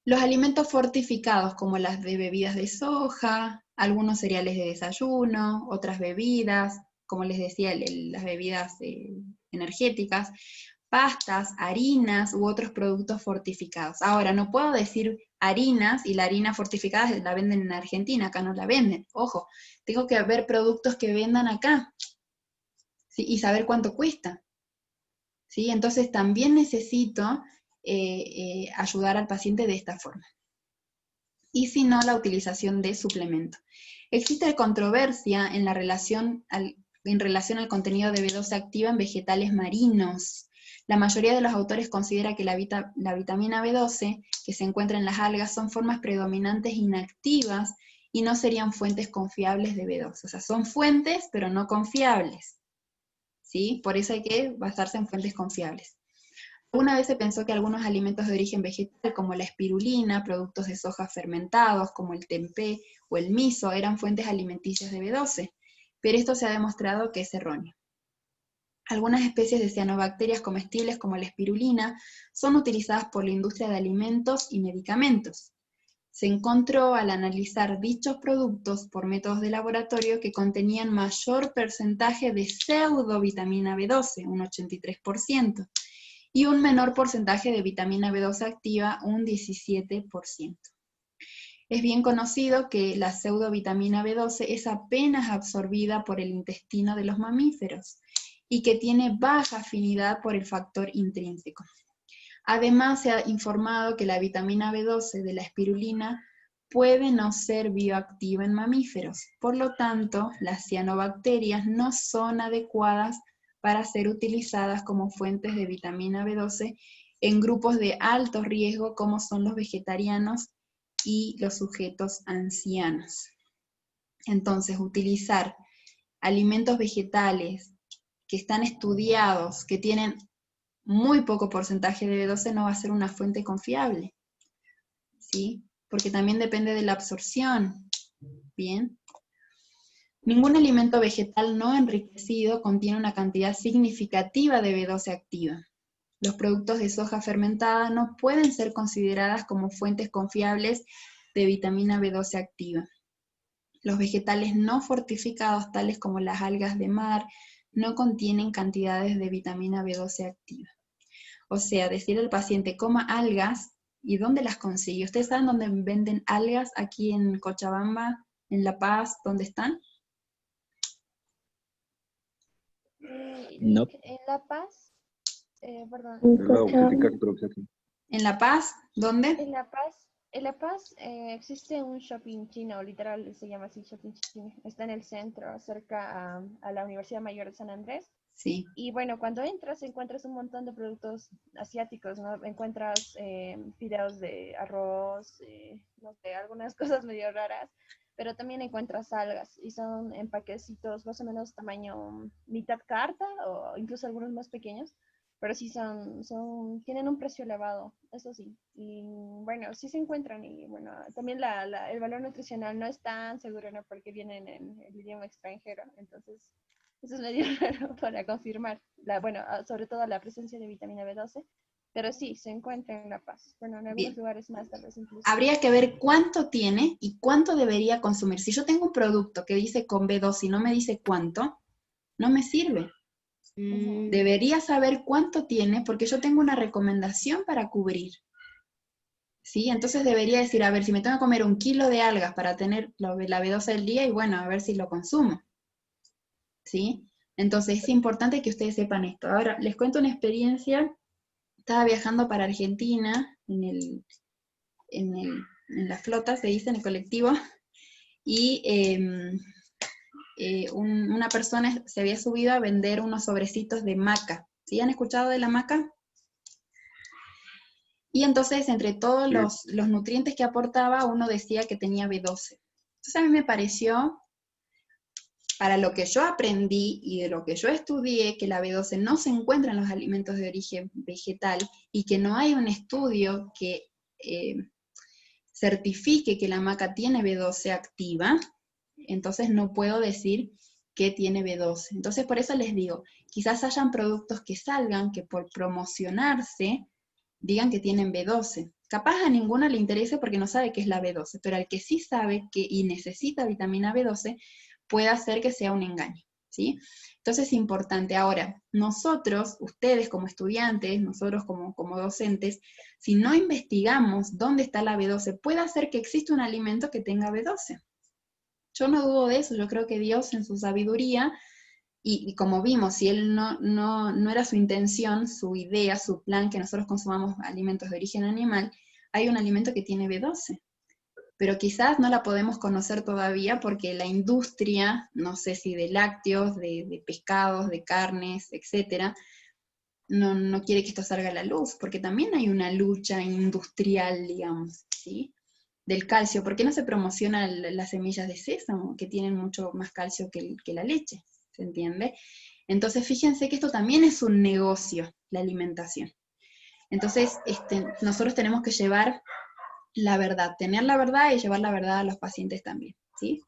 Los alimentos fortificados, como las de bebidas de soja, algunos cereales de desayuno, otras bebidas, como les decía, las bebidas energéticas, pastas, harinas u otros productos fortificados. Ahora, no puedo decir harinas y la harina fortificada la venden en Argentina, acá no la venden. Ojo, tengo que ver productos que vendan acá, ¿sí? Y saber cuánto cuesta, ¿sí? Entonces también necesito ayudar al paciente de esta forma. Y si no, la utilización de suplemento. Existe controversia en relación al contenido de B12 activa en vegetales marinos. La mayoría de los autores considera que la vitamina B12 que se encuentra en las algas son formas predominantes inactivas y no serían fuentes confiables de B12. O sea, son fuentes, pero no confiables, ¿sí? Por eso hay que basarse en fuentes confiables. Una vez se pensó que algunos alimentos de origen vegetal, como la espirulina, productos de soja fermentados, como el tempeh o el miso, eran fuentes alimenticias de B12, pero esto se ha demostrado que es erróneo. Algunas especies de cianobacterias comestibles, como la espirulina, son utilizadas por la industria de alimentos y medicamentos. Se encontró al analizar dichos productos por métodos de laboratorio que contenían mayor porcentaje de pseudovitamina B12, un 83%, y un menor porcentaje de vitamina B12 activa, un 17%. Es bien conocido que la pseudovitamina B12 es apenas absorbida por el intestino de los mamíferos y que tiene baja afinidad por el factor intrínseco. Además, se ha informado que la vitamina B12 de la espirulina puede no ser bioactiva en mamíferos. Por lo tanto, las cianobacterias no son adecuadas para ser utilizadas como fuentes de vitamina B12 en grupos de alto riesgo como son los vegetarianos y los sujetos ancianos. Entonces, utilizar alimentos vegetales que están estudiados, que tienen muy poco porcentaje de B12, no va a ser una fuente confiable, ¿sí? Porque también depende de la absorción, ¿bien? Ningún alimento vegetal no enriquecido contiene una cantidad significativa de B12 activa. Los productos de soja fermentada no pueden ser consideradas como fuentes confiables de vitamina B12 activa. Los vegetales no fortificados, tales como las algas de mar, no contienen cantidades de vitamina B12 activa. O sea, decirle al paciente coma algas, ¿y dónde las consigue? ¿Ustedes saben dónde venden algas aquí en Cochabamba, en La Paz, dónde están? No. En La Paz, perdón, ¿En La Paz? ¿Dónde? En La Paz existe un shopping chino, literal se llama así, shopping chino. Está en el centro, cerca a la Universidad Mayor de San Andrés. Sí. Y bueno, cuando entras encuentras un montón de productos asiáticos, ¿no? Encuentras fideos de arroz, no sé, algunas cosas medio raras, pero también encuentras algas y son en paquecitos más o menos tamaño mitad carta o incluso algunos más pequeños, pero sí tienen un precio elevado, eso sí. Y bueno, sí se encuentran y bueno, también el valor nutricional no es tan seguro, ¿no? Porque vienen en el idioma extranjero, entonces eso es medio raro para confirmar, sobre todo la presencia de vitamina B12, pero sí, se encuentra en La Paz. Bueno, en algunos lugares más tal vez incluso. Habría que ver cuánto tiene y cuánto debería consumir. Si yo tengo un producto que dice con B12 y no me dice cuánto, no me sirve. Debería saber cuánto tiene porque yo tengo una recomendación para cubrir. ¿Sí? Entonces debería decir, a ver, si me tengo que comer 1 kilo de algas para tener la B12 del día, y bueno, a ver si lo consumo. ¿Sí? Entonces es importante que ustedes sepan esto. Ahora, les cuento una experiencia. Estaba viajando para Argentina en la flota, se dice, en el colectivo, y una persona se había subido a vender unos sobrecitos de maca. ¿Sí? ¿Han escuchado de la maca? Y entonces, entre todos los nutrientes que aportaba, uno decía que tenía B12. Entonces a mí me pareció, para lo que yo aprendí y de lo que yo estudié, que la B12 no se encuentra en los alimentos de origen vegetal y que no hay un estudio que certifique que la maca tiene B12 activa, entonces no puedo decir que tiene B12. Entonces por eso les digo, quizás hayan productos que salgan que por promocionarse digan que tienen B12. Capaz a ninguno le interese porque no sabe qué es la B12, pero al que sí sabe y necesita vitamina B12, puede hacer que sea un engaño, ¿sí? Entonces es importante. Ahora, nosotros, ustedes como estudiantes, nosotros como docentes, si no investigamos dónde está la B12, puede hacer que exista un alimento que tenga B12. Yo no dudo de eso, yo creo que Dios en su sabiduría, y como vimos, si Él no era su intención, su idea, su plan, que nosotros consumamos alimentos de origen animal, hay un alimento que tiene B12. Pero quizás no la podemos conocer todavía porque la industria, no sé si de lácteos, de pescados, de carnes, etcétera, no quiere que esto salga a la luz, porque también hay una lucha industrial, digamos, ¿sí? Del calcio. ¿Por qué no se promocionan las semillas de sésamo, que tienen mucho más calcio que la leche? ¿Se entiende? Entonces fíjense que esto también es un negocio, la alimentación. Entonces nosotros tenemos que llevar la verdad, tener la verdad y llevar la verdad a los pacientes también, ¿sí?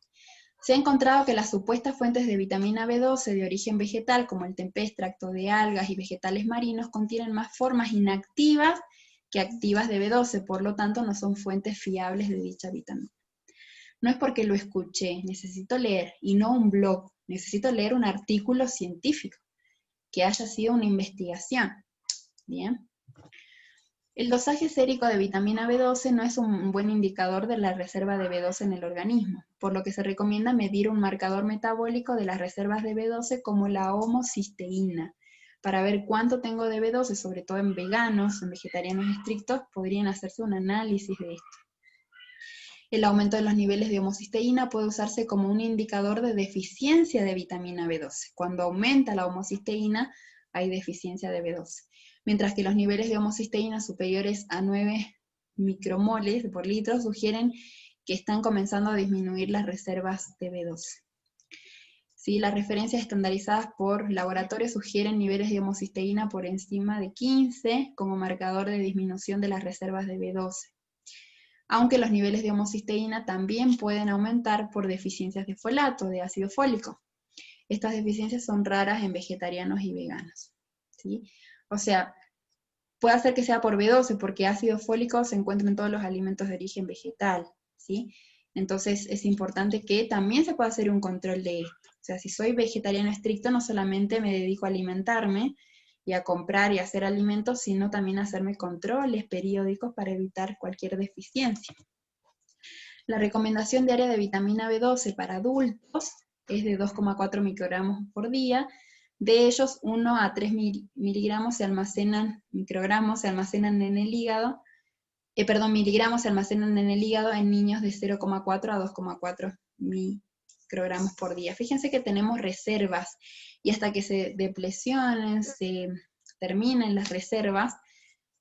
Se ha encontrado que las supuestas fuentes de vitamina B12 de origen vegetal, como el tempé, extracto de algas y vegetales marinos, contienen más formas inactivas que activas de B12, por lo tanto no son fuentes fiables de dicha vitamina. No es porque lo escuché, necesito leer, y no un blog, necesito leer un artículo científico, que haya sido una investigación, ¿bien? El dosaje sérico de vitamina B12 no es un buen indicador de la reserva de B12 en el organismo, por lo que se recomienda medir un marcador metabólico de las reservas de B12 como la homocisteína. Para ver cuánto tengo de B12, sobre todo en veganos, en vegetarianos estrictos, podrían hacerse un análisis de esto. El aumento de los niveles de homocisteína puede usarse como un indicador de deficiencia de vitamina B12. Cuando aumenta la homocisteína, hay deficiencia de B12. Mientras que los niveles de homocisteína superiores a 9 micromoles por litro sugieren que están comenzando a disminuir las reservas de B12. ¿sí? Las referencias estandarizadas por laboratorio sugieren niveles de homocisteína por encima de 15 como marcador de disminución de las reservas de B12. Aunque los niveles de homocisteína también pueden aumentar por deficiencias de folato, de ácido fólico. Estas deficiencias son raras en vegetarianos y veganos, ¿sí? O sea, puede ser que sea por B12, porque ácido fólico se encuentra en todos los alimentos de origen vegetal, ¿sí? Entonces es importante que también se pueda hacer un control de esto. O sea, si soy vegetariano estricto, no solamente me dedico a alimentarme y a comprar y a hacer alimentos, sino también a hacerme controles periódicos para evitar cualquier deficiencia. La recomendación diaria de vitamina B12 para adultos es de 2,4 microgramos por día. De ellos, 1 a 3 microgramos se almacenan en el hígado, miligramos se almacenan en el hígado en niños de 0,4 a 2,4 microgramos por día. Fíjense que tenemos reservas, y hasta que se deplecionen, se terminen las reservas,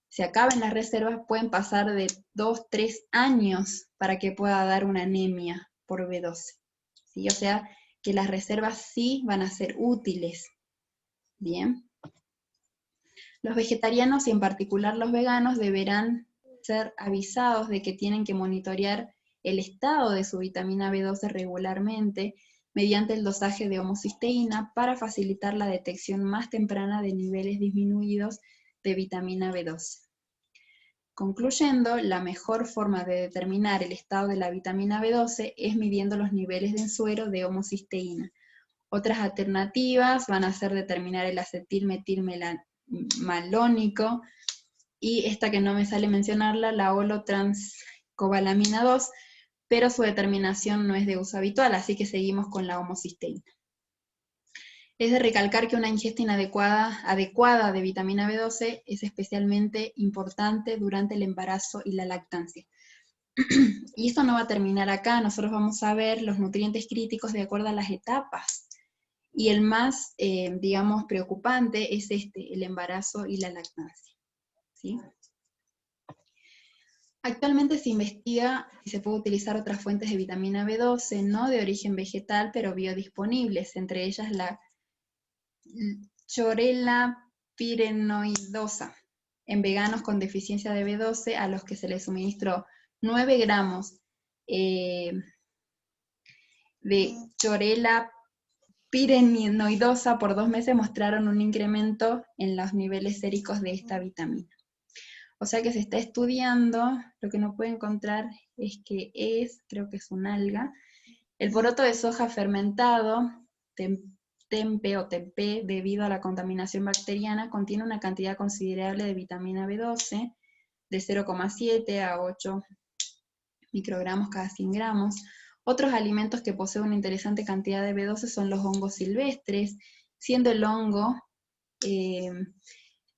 se acaben las reservas, pueden pasar de 2-3 años para que pueda dar una anemia por B12. ¿Sí? O sea, que las reservas sí van a ser útiles. Bien. Los vegetarianos y en particular los veganos deberán ser avisados de que tienen que monitorear el estado de su vitamina B12 regularmente mediante el dosaje de homocisteína para facilitar la detección más temprana de niveles disminuidos de vitamina B12. Concluyendo, la mejor forma de determinar el estado de la vitamina B12 es midiendo los niveles de suero de homocisteína. Otras alternativas van a ser determinar el acetilmetilmalónico y esta que no me sale mencionarla, la holotranscobalamina 2, pero su determinación no es de uso habitual, así que seguimos con la homocisteína. Es de recalcar que una ingesta adecuada de vitamina B12 es especialmente importante durante el embarazo y la lactancia. Y esto no va a terminar acá, nosotros vamos a ver los nutrientes críticos de acuerdo a las etapas. Y el más, digamos, preocupante es el embarazo y la lactancia, ¿sí? Actualmente se investiga si se puede utilizar otras fuentes de vitamina B12, no de origen vegetal, pero biodisponibles, entre ellas la chlorela pirenoidosa, en veganos con deficiencia de B12 a los que se les suministró 9 gramos de chlorela pirenoidosa por 2 meses mostraron un incremento en los niveles séricos de esta vitamina. O sea que se está estudiando, lo que no puede encontrar es que creo que es un alga, el poroto de soja fermentado, tempeh, debido a la contaminación bacteriana, contiene una cantidad considerable de vitamina B12, de 0,7 a 8 microgramos cada 100 gramos. Otros alimentos que poseen una interesante cantidad de B12 son los hongos silvestres, siendo el hongo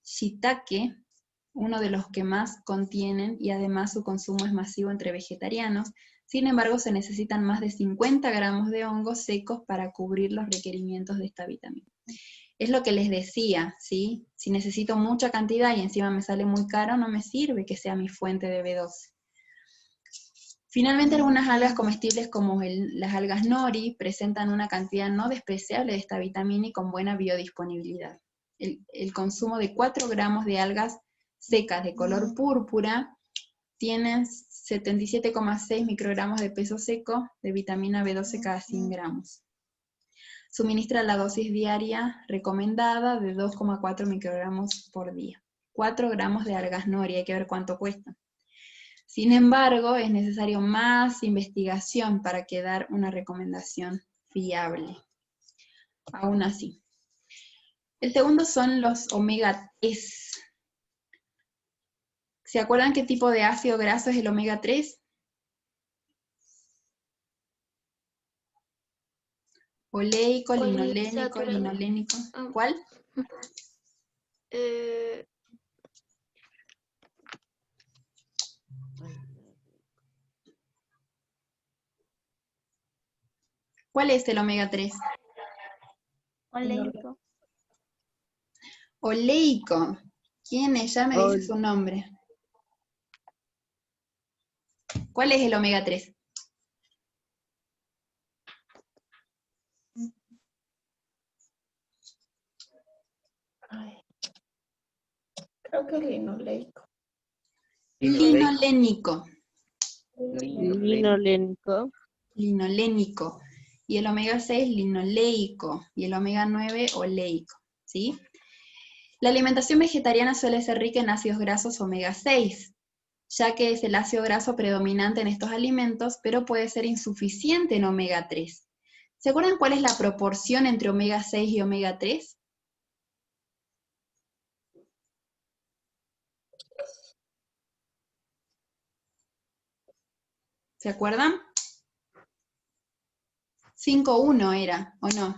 shiitake uno de los que más contienen, y además su consumo es masivo entre vegetarianos. Sin embargo, se necesitan más de 50 gramos de hongos secos para cubrir los requerimientos de esta vitamina. Es lo que les decía, ¿sí? Si necesito mucha cantidad y encima me sale muy caro, no me sirve que sea mi fuente de B12. Finalmente, algunas algas comestibles como las algas nori presentan una cantidad no despreciable de esta vitamina y con buena biodisponibilidad. El consumo de 4 gramos de algas secas de color púrpura tienen 77,6 microgramos de peso seco de vitamina B12 cada 100 gramos. Suministra la dosis diaria recomendada de 2,4 microgramos por día. 4 gramos de algas nori, hay que ver cuánto cuesta. Sin embargo, es necesario más investigación para dar una recomendación fiable. Aún así. El segundo son los omega 3. ¿Se acuerdan qué tipo de ácido graso es el omega 3? Oleico, linolénico, linolénico. ¿Cuál? ¿Cuál es el omega 3? Oleico. Oleico. ¿Quién es? Ya me dice su nombre. ¿Cuál es el omega 3? Creo que linoleico. Linolénico. Linolénico. Linolénico. Y el omega 6 linoleico. Y el omega 9 oleico. ¿Sí? La alimentación vegetariana suele ser rica en ácidos grasos omega 6, ya que es el ácido graso predominante en estos alimentos, pero puede ser insuficiente en omega 3. ¿Se acuerdan cuál es la proporción entre omega 6 y omega 3? ¿Se acuerdan? 5:1 era, ¿o no?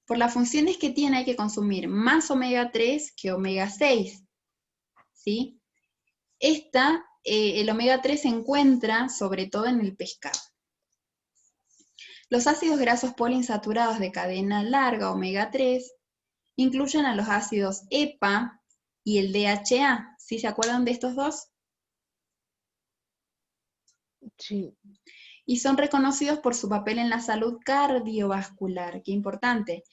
Por las funciones que tiene hay que consumir más omega 3 que omega 6, ¿sí? El omega 3 se encuentra sobre todo en el pescado. Los ácidos grasos poliinsaturados de cadena larga, omega 3, incluyen a los ácidos EPA y el DHA. ¿Sí se acuerdan de estos dos? Sí. Y son reconocidos por su papel en la salud cardiovascular. Qué importante.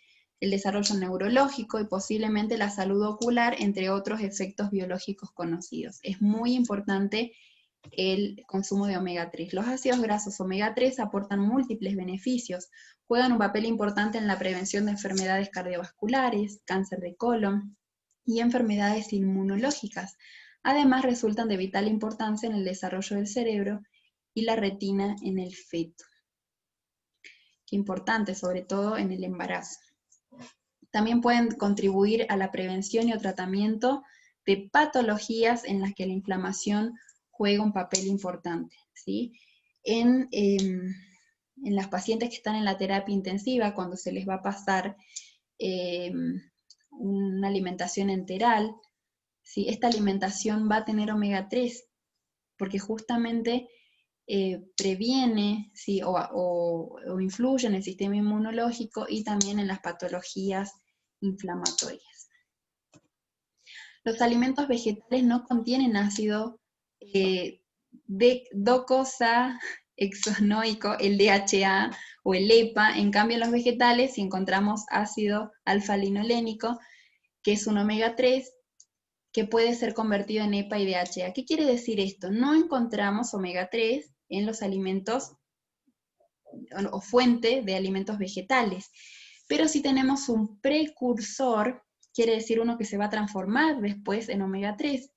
El desarrollo neurológico y posiblemente la salud ocular, entre otros efectos biológicos conocidos. Es muy importante el consumo de omega 3. Los ácidos grasos omega 3 aportan múltiples beneficios, juegan un papel importante en la prevención de enfermedades cardiovasculares, cáncer de colon y enfermedades inmunológicas. Además, resultan de vital importancia en el desarrollo del cerebro y la retina en el feto. Qué importante, sobre todo en el embarazo. También pueden contribuir a la prevención y o tratamiento de patologías en las que la inflamación juega un papel importante, ¿sí? En las pacientes que están en la terapia intensiva, cuando se les va a pasar una alimentación enteral, ¿sí? Esta alimentación va a tener omega 3, porque justamente previene, ¿sí? o influye en el sistema inmunológico y también en las patologías inflamatorias. Los alimentos vegetales no contienen ácido docosahexaenoico, el DHA o el EPA. En cambio, en los vegetales, si encontramos ácido alfa-linolénico, que es un omega 3, que puede ser convertido en EPA y DHA. ¿Qué quiere decir esto? No encontramos omega 3 en los alimentos o fuente de alimentos vegetales, pero si tenemos un precursor, quiere decir uno que se va a transformar después en omega 3,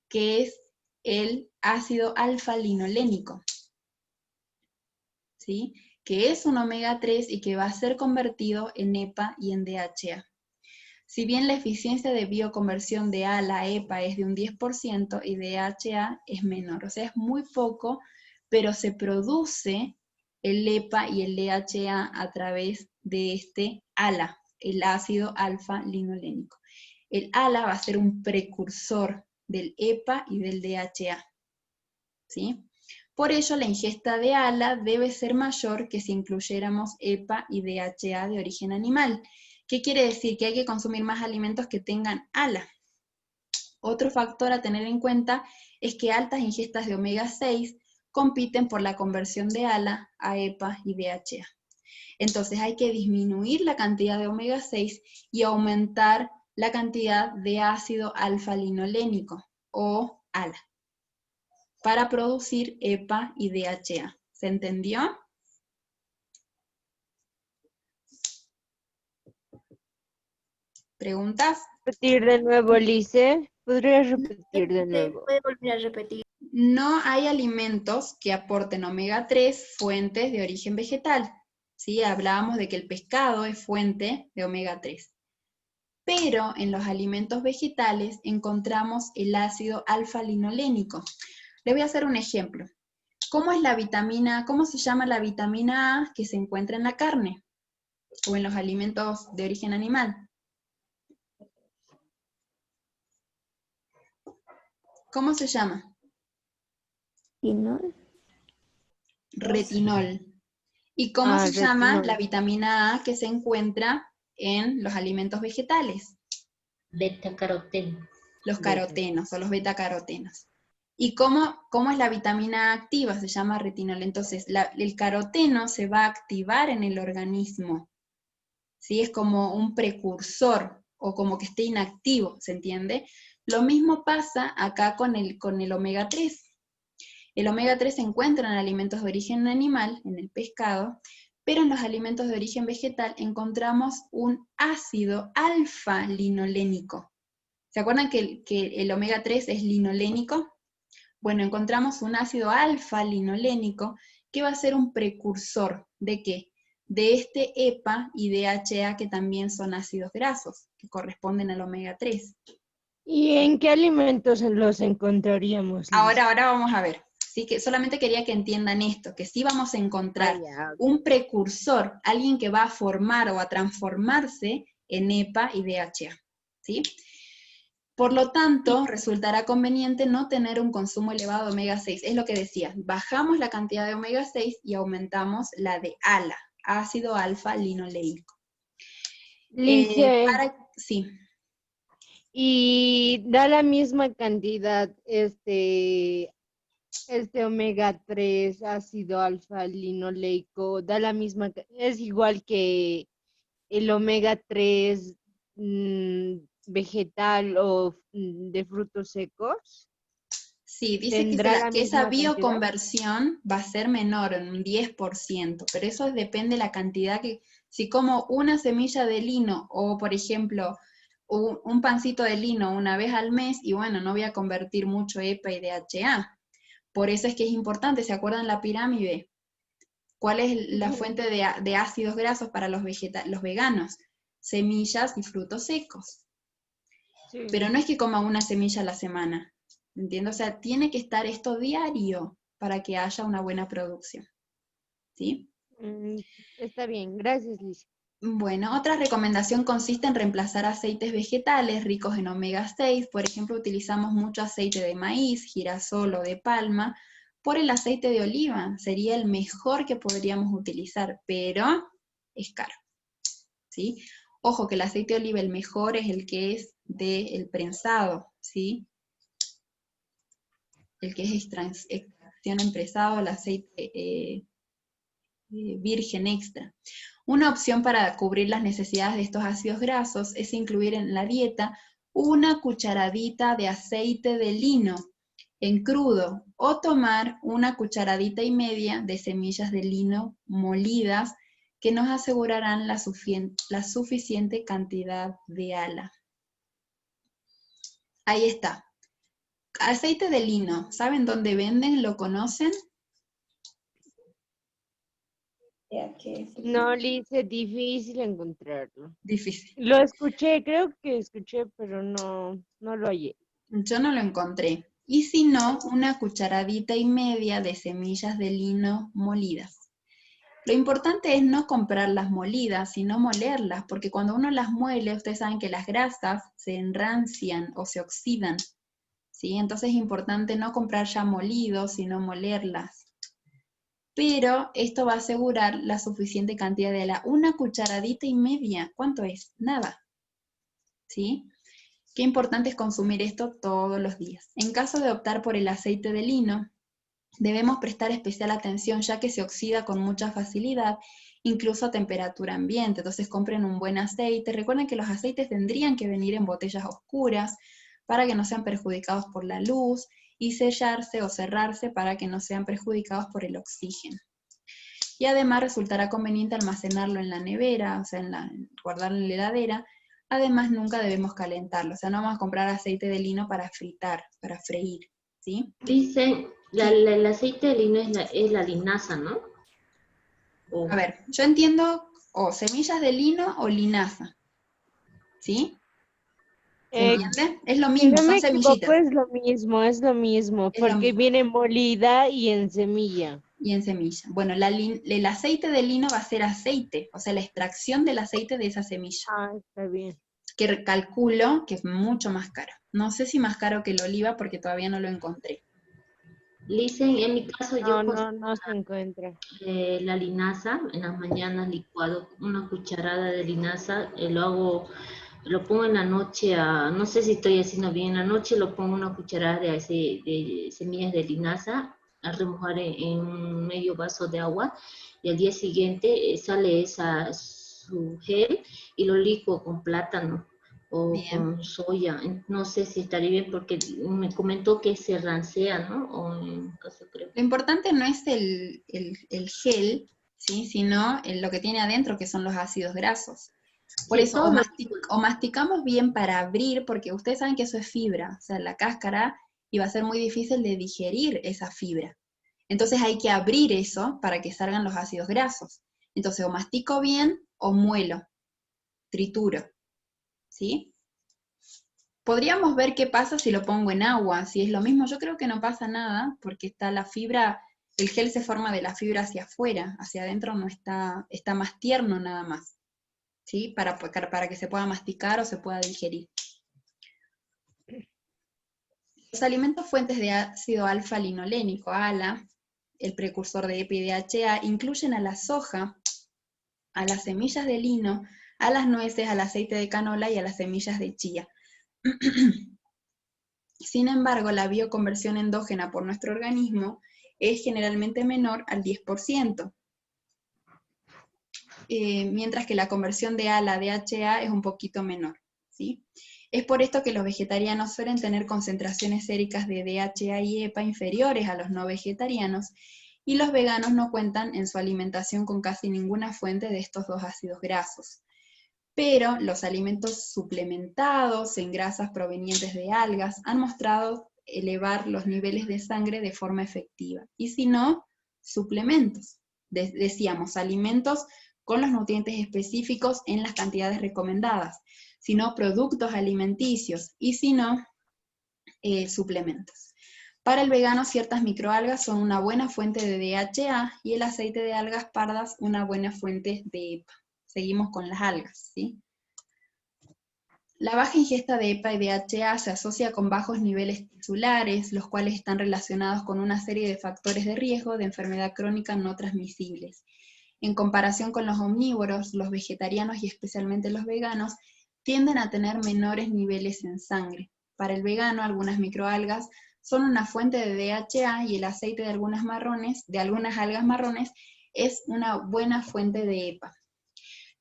que es el ácido alfa-linolénico, ¿sí? Que es un omega 3 y que va a ser convertido en EPA y en DHA. Si bien la eficiencia de bioconversión de ALA a EPA es de un 10% y DHA es menor, o sea, es muy poco, pero se produce el EPA y el DHA a través de este ALA, el ácido alfa-linolénico. El ALA va a ser un precursor del EPA y del DHA, ¿sí? Por ello, la ingesta de ALA debe ser mayor que si incluyéramos EPA y DHA de origen animal. ¿Qué quiere decir? Que hay que consumir más alimentos que tengan ALA. Otro factor a tener en cuenta es que altas ingestas de omega 6 compiten por la conversión de ALA a EPA y DHA. Entonces hay que disminuir la cantidad de omega 6 y aumentar la cantidad de ácido alfa-linolénico, o ALA, para producir EPA y DHA. ¿Se entendió? ¿Preguntas? Repetir de nuevo, Lice. ¿Podrías repetir de nuevo? ¿Puede volver a repetir? No hay alimentos que aporten omega 3 fuentes de origen vegetal. ¿Sí? Hablábamos de que el pescado es fuente de omega 3. Pero en los alimentos vegetales encontramos el ácido alfa-linolénico. Le voy a hacer un ejemplo. ¿Cómo se llama la vitamina A que se encuentra en la carne? O en los alimentos de origen animal. ¿Cómo se llama? ¿Retinol? Retinol. ¿Y cómo se llama retinol. la vitamina A que se encuentra en los alimentos vegetales? Beta-caroteno. Los carotenos o los betacarotenos. ¿Y cómo es la vitamina A activa? Se llama retinol. Entonces, el caroteno se va a activar en el organismo, ¿sí? Es como un precursor, o como que esté inactivo, ¿se entiende? Lo mismo pasa acá con el omega 3. El omega 3 se encuentra en alimentos de origen animal, en el pescado, pero en los alimentos de origen vegetal encontramos un ácido alfa-linolénico. ¿Se acuerdan que el omega 3 es linolénico? Bueno, encontramos un ácido alfa-linolénico que va a ser un precursor ¿de qué? De este EPA y DHA, que también son ácidos grasos, que corresponden al omega 3. ¿Y en qué alimentos los encontraríamos, Liz? Ahora vamos a ver. Sí, que solamente quería que entiendan esto, que sí vamos a encontrar un precursor, alguien que va a formar o a transformarse en EPA y DHA, ¿sí? Por lo tanto, resultará conveniente no tener un consumo elevado de omega 6. Es lo que decía, bajamos la cantidad de omega 6 y aumentamos la de ALA, ácido alfa-linoleico. Liz, Sí. y da la misma cantidad este omega 3, ácido alfa-linoleico, da la misma, es igual que el omega 3 vegetal o de frutos secos. Sí, dice que esa bioconversión va a ser menor, en un 10%, pero eso depende de la cantidad que, si como una semilla de lino, o por ejemplo, un pancito de lino una vez al mes, y bueno, no voy a convertir mucho EPA y DHA. Por eso es que es importante, ¿se acuerdan la pirámide? ¿Cuál es la fuente de ácidos grasos para los veganos? Semillas y frutos secos. Sí. Pero no es que coma una semilla a la semana, ¿entiendes? O sea, tiene que estar esto diario para que haya una buena producción. ¿Sí? Está bien, gracias, Liz. Bueno, otra recomendación consiste en reemplazar aceites vegetales ricos en omega 6. Por ejemplo, utilizamos mucho aceite de maíz, girasol o de palma, por el aceite de oliva. Sería el mejor que podríamos utilizar, pero es caro. ¿Sí? Ojo que el aceite de oliva, el mejor es el que es del prensado, ¿sí? El que es extracción en prensado, el aceite virgen extra. Una opción para cubrir las necesidades de estos ácidos grasos es incluir en la dieta una cucharadita de aceite de lino en crudo, o tomar una cucharadita y media de semillas de lino molidas, que nos asegurarán la suficiente cantidad de ALA. Ahí está. Aceite de lino, ¿saben dónde venden? ¿Lo conocen? No, Liz, es difícil encontrarlo. Difícil. Lo escuché, creo que escuché, pero no lo hallé. Yo no lo encontré. Y si no, una cucharadita y media de semillas de lino molidas. Lo importante es no comprarlas molidas, sino molerlas, porque cuando uno las muele, ustedes saben que las grasas se enrancian o se oxidan, ¿sí? Entonces es importante no comprar ya molidos, sino molerlas. Pero esto va a asegurar la suficiente cantidad de ALA. Una cucharadita y media, ¿cuánto es? Nada, ¿sí? Qué importante es consumir esto todos los días. En caso de optar por el aceite de lino, debemos prestar especial atención, ya que se oxida con mucha facilidad, incluso a temperatura ambiente. Entonces compren un buen aceite. Recuerden que los aceites tendrían que venir en botellas oscuras para que no sean perjudicados por la luz, y sellarse o cerrarse para que no sean perjudicados por el oxígeno. Y además resultará conveniente almacenarlo en la nevera, o sea, guardarlo en la heladera. Además, nunca debemos calentarlo, o sea, no vamos a comprar aceite de lino para fritar, para freír, ¿sí? Dicen, el aceite de lino es la linaza, ¿no? A ver, yo entiendo semillas de lino o linaza, ¿sí? ¿Se entiende? Es lo mismo, son semillitas. Es lo mismo, porque viene molida y en semilla. Y en semilla. Bueno, el aceite de lino va a ser aceite, o sea, la extracción del aceite de esa semilla. Ah, está bien. Que calculo que es mucho más caro. No sé si más caro que el oliva, porque todavía no lo encontré. Dicen, en mi caso yo no se encuentra. La linaza, en las mañanas licuado una cucharada de linaza, lo pongo en la noche, no sé si estoy haciendo bien, en la noche lo pongo una cucharada de semillas de linaza a remojar en un medio vaso de agua, y al día siguiente sale esa su gel y lo licuo con plátano o Bien. con soya. No sé si estaría bien porque me comentó que se rancea, ¿no? O en caso creo. Lo importante no es el gel, ¿sí? Sino lo que tiene adentro, que son los ácidos grasos. Por Sí, eso, todo. o masticamos bien para abrir, porque ustedes saben que eso es fibra, o sea, la cáscara, y va a ser muy difícil de digerir esa fibra. Entonces hay que abrir eso para que salgan los ácidos grasos. Entonces, o mastico bien o muelo, trituro, ¿sí? Podríamos ver qué pasa si lo pongo en agua, si es lo mismo. Yo creo que no pasa nada, porque está la fibra, el gel se forma de la fibra hacia afuera, hacia adentro no está, está más tierno nada más, ¿sí? Para que se pueda masticar o se pueda digerir. Los alimentos fuentes de ácido alfa-linolénico, ALA, el precursor de EPA y DHA, incluyen a la soja, a las semillas de lino, a las nueces, al aceite de canola y a las semillas de chía. Sin embargo, la bioconversión endógena por nuestro organismo es generalmente menor al 10%, mientras que la conversión de ALA a DHA es un poquito menor, ¿sí? Es por esto que los vegetarianos suelen tener concentraciones séricas de DHA y EPA inferiores a los no vegetarianos, y los veganos no cuentan en su alimentación con casi ninguna fuente de estos dos ácidos grasos. Pero los alimentos suplementados en grasas provenientes de algas han mostrado elevar los niveles de sangre de forma efectiva. Y si no, suplementos. Decíamos, alimentos con los nutrientes específicos en las cantidades recomendadas, sino productos alimenticios, y si no, suplementos. Para el vegano, ciertas microalgas son una buena fuente de DHA y el aceite de algas pardas una buena fuente de EPA. Seguimos con las algas, ¿sí? La baja ingesta de EPA y DHA se asocia con bajos niveles tisulares, los cuales están relacionados con una serie de factores de riesgo de enfermedad crónica no transmisibles. En comparación con los omnívoros, los vegetarianos y especialmente los veganos tienden a tener menores niveles en sangre. Para el vegano, algunas microalgas son una fuente de DHA y el aceite de algunas algas marrones es una buena fuente de EPA.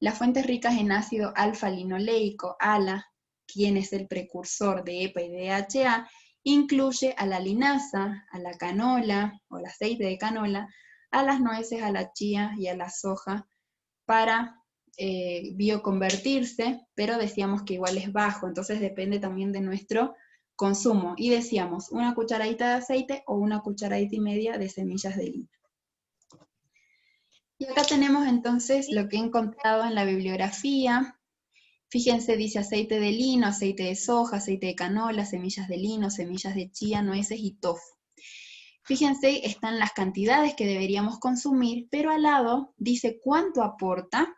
Las fuentes ricas en ácido alfa-linoleico, ALA, quien es el precursor de EPA y DHA, incluye a la linaza, a la canola o el aceite de canola, a las nueces, a la chía y a la soja para bioconvertirse, pero decíamos que igual es bajo, entonces depende también de nuestro consumo. Y decíamos una cucharadita de aceite o una cucharadita y media de semillas de lino. Y acá tenemos entonces lo que he encontrado en la bibliografía. Fíjense, dice aceite de lino, aceite de soja, aceite de canola, semillas de lino, semillas de chía, nueces y tofu. Fíjense, están las cantidades que deberíamos consumir, pero al lado dice cuánto aporta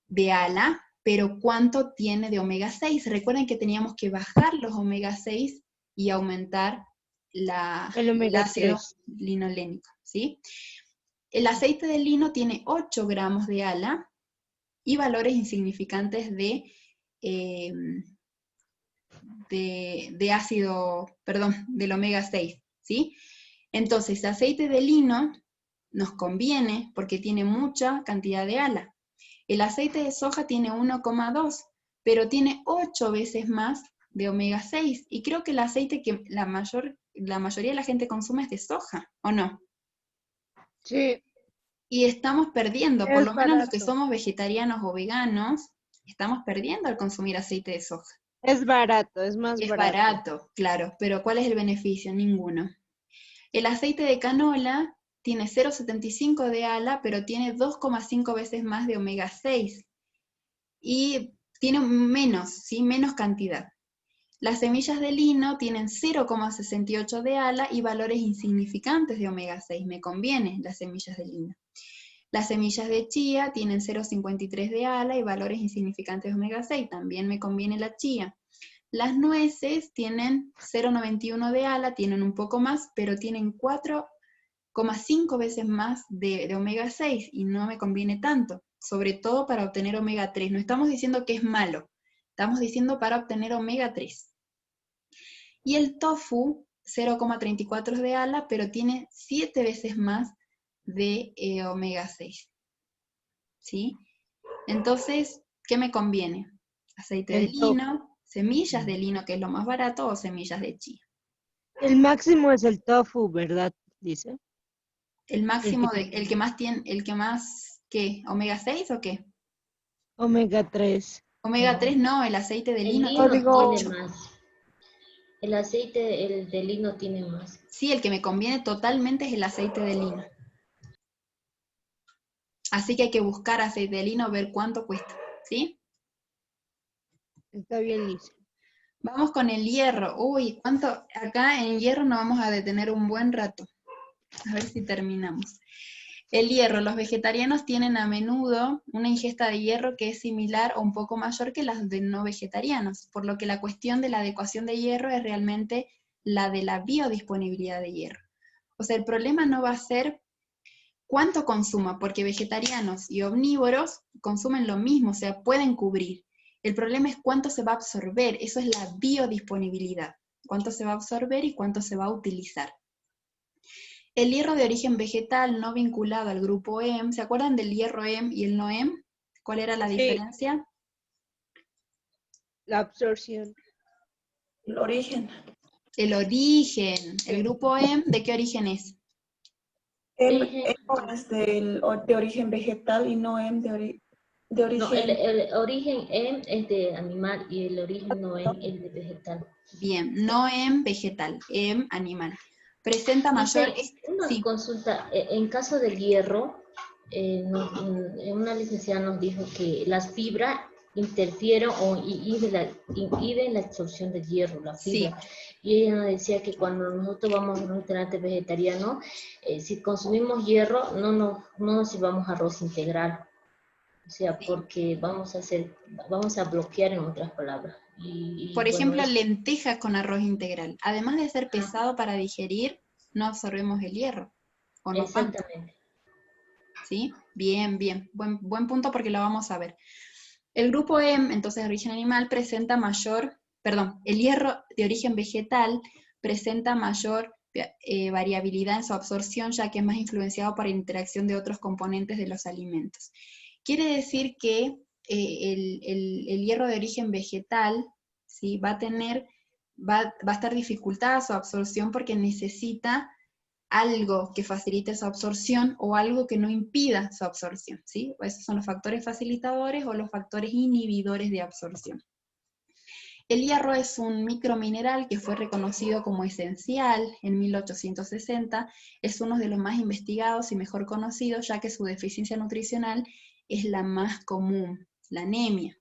de ALA, pero cuánto tiene de omega 6. Recuerden que teníamos que bajar los omega 6 y aumentar el ácido linolénico, ¿sí? El aceite de lino tiene 8 gramos de ALA y valores insignificantes del omega 6, ¿sí? Entonces, el aceite de lino nos conviene porque tiene mucha cantidad de ALA. El aceite de soja tiene 1,2, pero tiene 8 veces más de omega 6, y creo que el aceite que la mayoría de la gente consume es de soja, ¿o no? Sí. Y estamos perdiendo, por lo menos los que barato. somos vegetarianos o veganos, estamos perdiendo al consumir aceite de soja. Es barato, es más Es barato. barato, claro, pero ¿cuál es el beneficio? Ninguno. El aceite de canola tiene 0,75 de ALA, pero tiene 2,5 veces más de omega 6. Y tiene menos, ¿sí? Menos cantidad. Las semillas de lino tienen 0,68 de ALA y valores insignificantes de omega 6. Me conviene las semillas de lino. Las semillas de chía tienen 0,53 de ALA y valores insignificantes de omega 6. También me conviene la chía. Las nueces tienen 0,91 de ALA, tienen un poco más, pero tienen 4,5 veces más de omega 6 y no me conviene tanto, sobre todo para obtener omega 3. No estamos diciendo que es malo, estamos diciendo para obtener omega 3. Y el tofu, 0,34 de ALA, pero tiene 7 veces más de omega 6. ¿Sí? Entonces, ¿qué me conviene? Aceite de lino, semillas de lino, que es lo más barato, o semillas de chía. El máximo es el tofu, ¿verdad? Dice. El máximo, el que más tiene, ¿qué? ¿Omega 6 o qué? Omega 3. Omega 3 no, el aceite de El lino lino tiene tiene 8. más. El aceite de lino tiene más. Sí, el que me conviene totalmente es el aceite de lino. Así que hay que buscar aceite de lino, ver cuánto cuesta, ¿sí? Está bien, Liz. Vamos con el hierro. Uy, ¿cuánto? Acá en hierro nos vamos a detener un buen rato. A ver si terminamos. El hierro. Los vegetarianos tienen a menudo una ingesta de hierro que es similar o un poco mayor que las de no vegetarianos, por lo que la cuestión de la adecuación de hierro es realmente la de la biodisponibilidad de hierro. O sea, el problema no va a ser cuánto consuma, porque vegetarianos y omnívoros consumen lo mismo, o sea, pueden cubrir. El problema es cuánto se va a absorber, eso es la biodisponibilidad, cuánto se va a absorber y cuánto se va a utilizar. El hierro de origen vegetal no vinculado al grupo EM, ¿se acuerdan del hierro EM y el no EM? ¿Cuál era la diferencia? La absorción. El origen. El origen. El grupo EM, ¿de qué origen es? M es de origen vegetal y no M de origen... No, el origen M es de animal y el origen no M es de vegetal. Bien, no EM vegetal, EM animal. Presenta mayor... Una consulta, en caso del hierro, una licenciada nos dijo que las fibras interfieren o inhiben la absorción del hierro, la fibra. Sí. Y ella nos decía que cuando nosotros vamos a un restaurante vegetariano, si consumimos hierro, no nos llevamos arroz integral. O sea, porque vamos a bloquear, en otras palabras. Por ejemplo, lentejas con arroz integral. Además de ser pesado para digerir, no absorbemos el hierro. ¿O no? Exactamente. ¿Sí? Bien, bien. Buen punto porque lo vamos a ver. El grupo EM, entonces de origen animal, presenta el hierro de origen vegetal presenta mayor variabilidad en su absorción, ya que es más influenciado por la interacción de otros componentes de los alimentos. Quiere decir que el hierro de origen vegetal, ¿sí? va a estar dificultada su absorción porque necesita algo que facilite su absorción o algo que no impida su absorción, ¿sí? Esos son los factores facilitadores o los factores inhibidores de absorción. El hierro es un micromineral que fue reconocido como esencial en 1860, es uno de los más investigados y mejor conocidos, ya que su deficiencia nutricional es la más común, la anemia.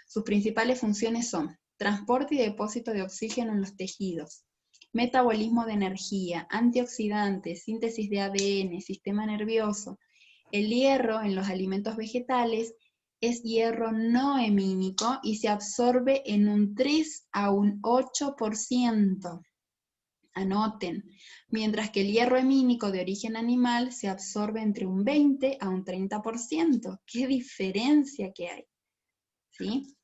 Sus principales funciones son transporte y depósito de oxígeno en los tejidos, metabolismo de energía, antioxidantes, síntesis de ADN, sistema nervioso. El hierro en los alimentos vegetales es hierro no hemínico y se absorbe en un 3 a un 8%. Anoten. Mientras que el hierro hemínico de origen animal se absorbe entre un 20 a un 30%. ¡Qué diferencia que hay! ¿Sí?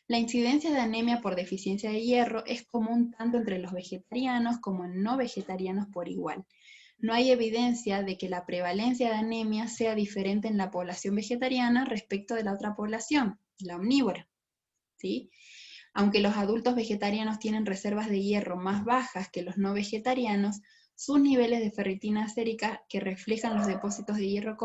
La incidencia de anemia por deficiencia de hierro es común tanto entre los vegetarianos como en no vegetarianos por igual. No hay evidencia de que la prevalencia de anemia sea diferente en la población vegetariana respecto de la otra población, la omnívora, ¿sí? Aunque los adultos vegetarianos tienen reservas de hierro más bajas que los no vegetarianos, sus niveles de ferritina sérica que reflejan los depósitos de hierro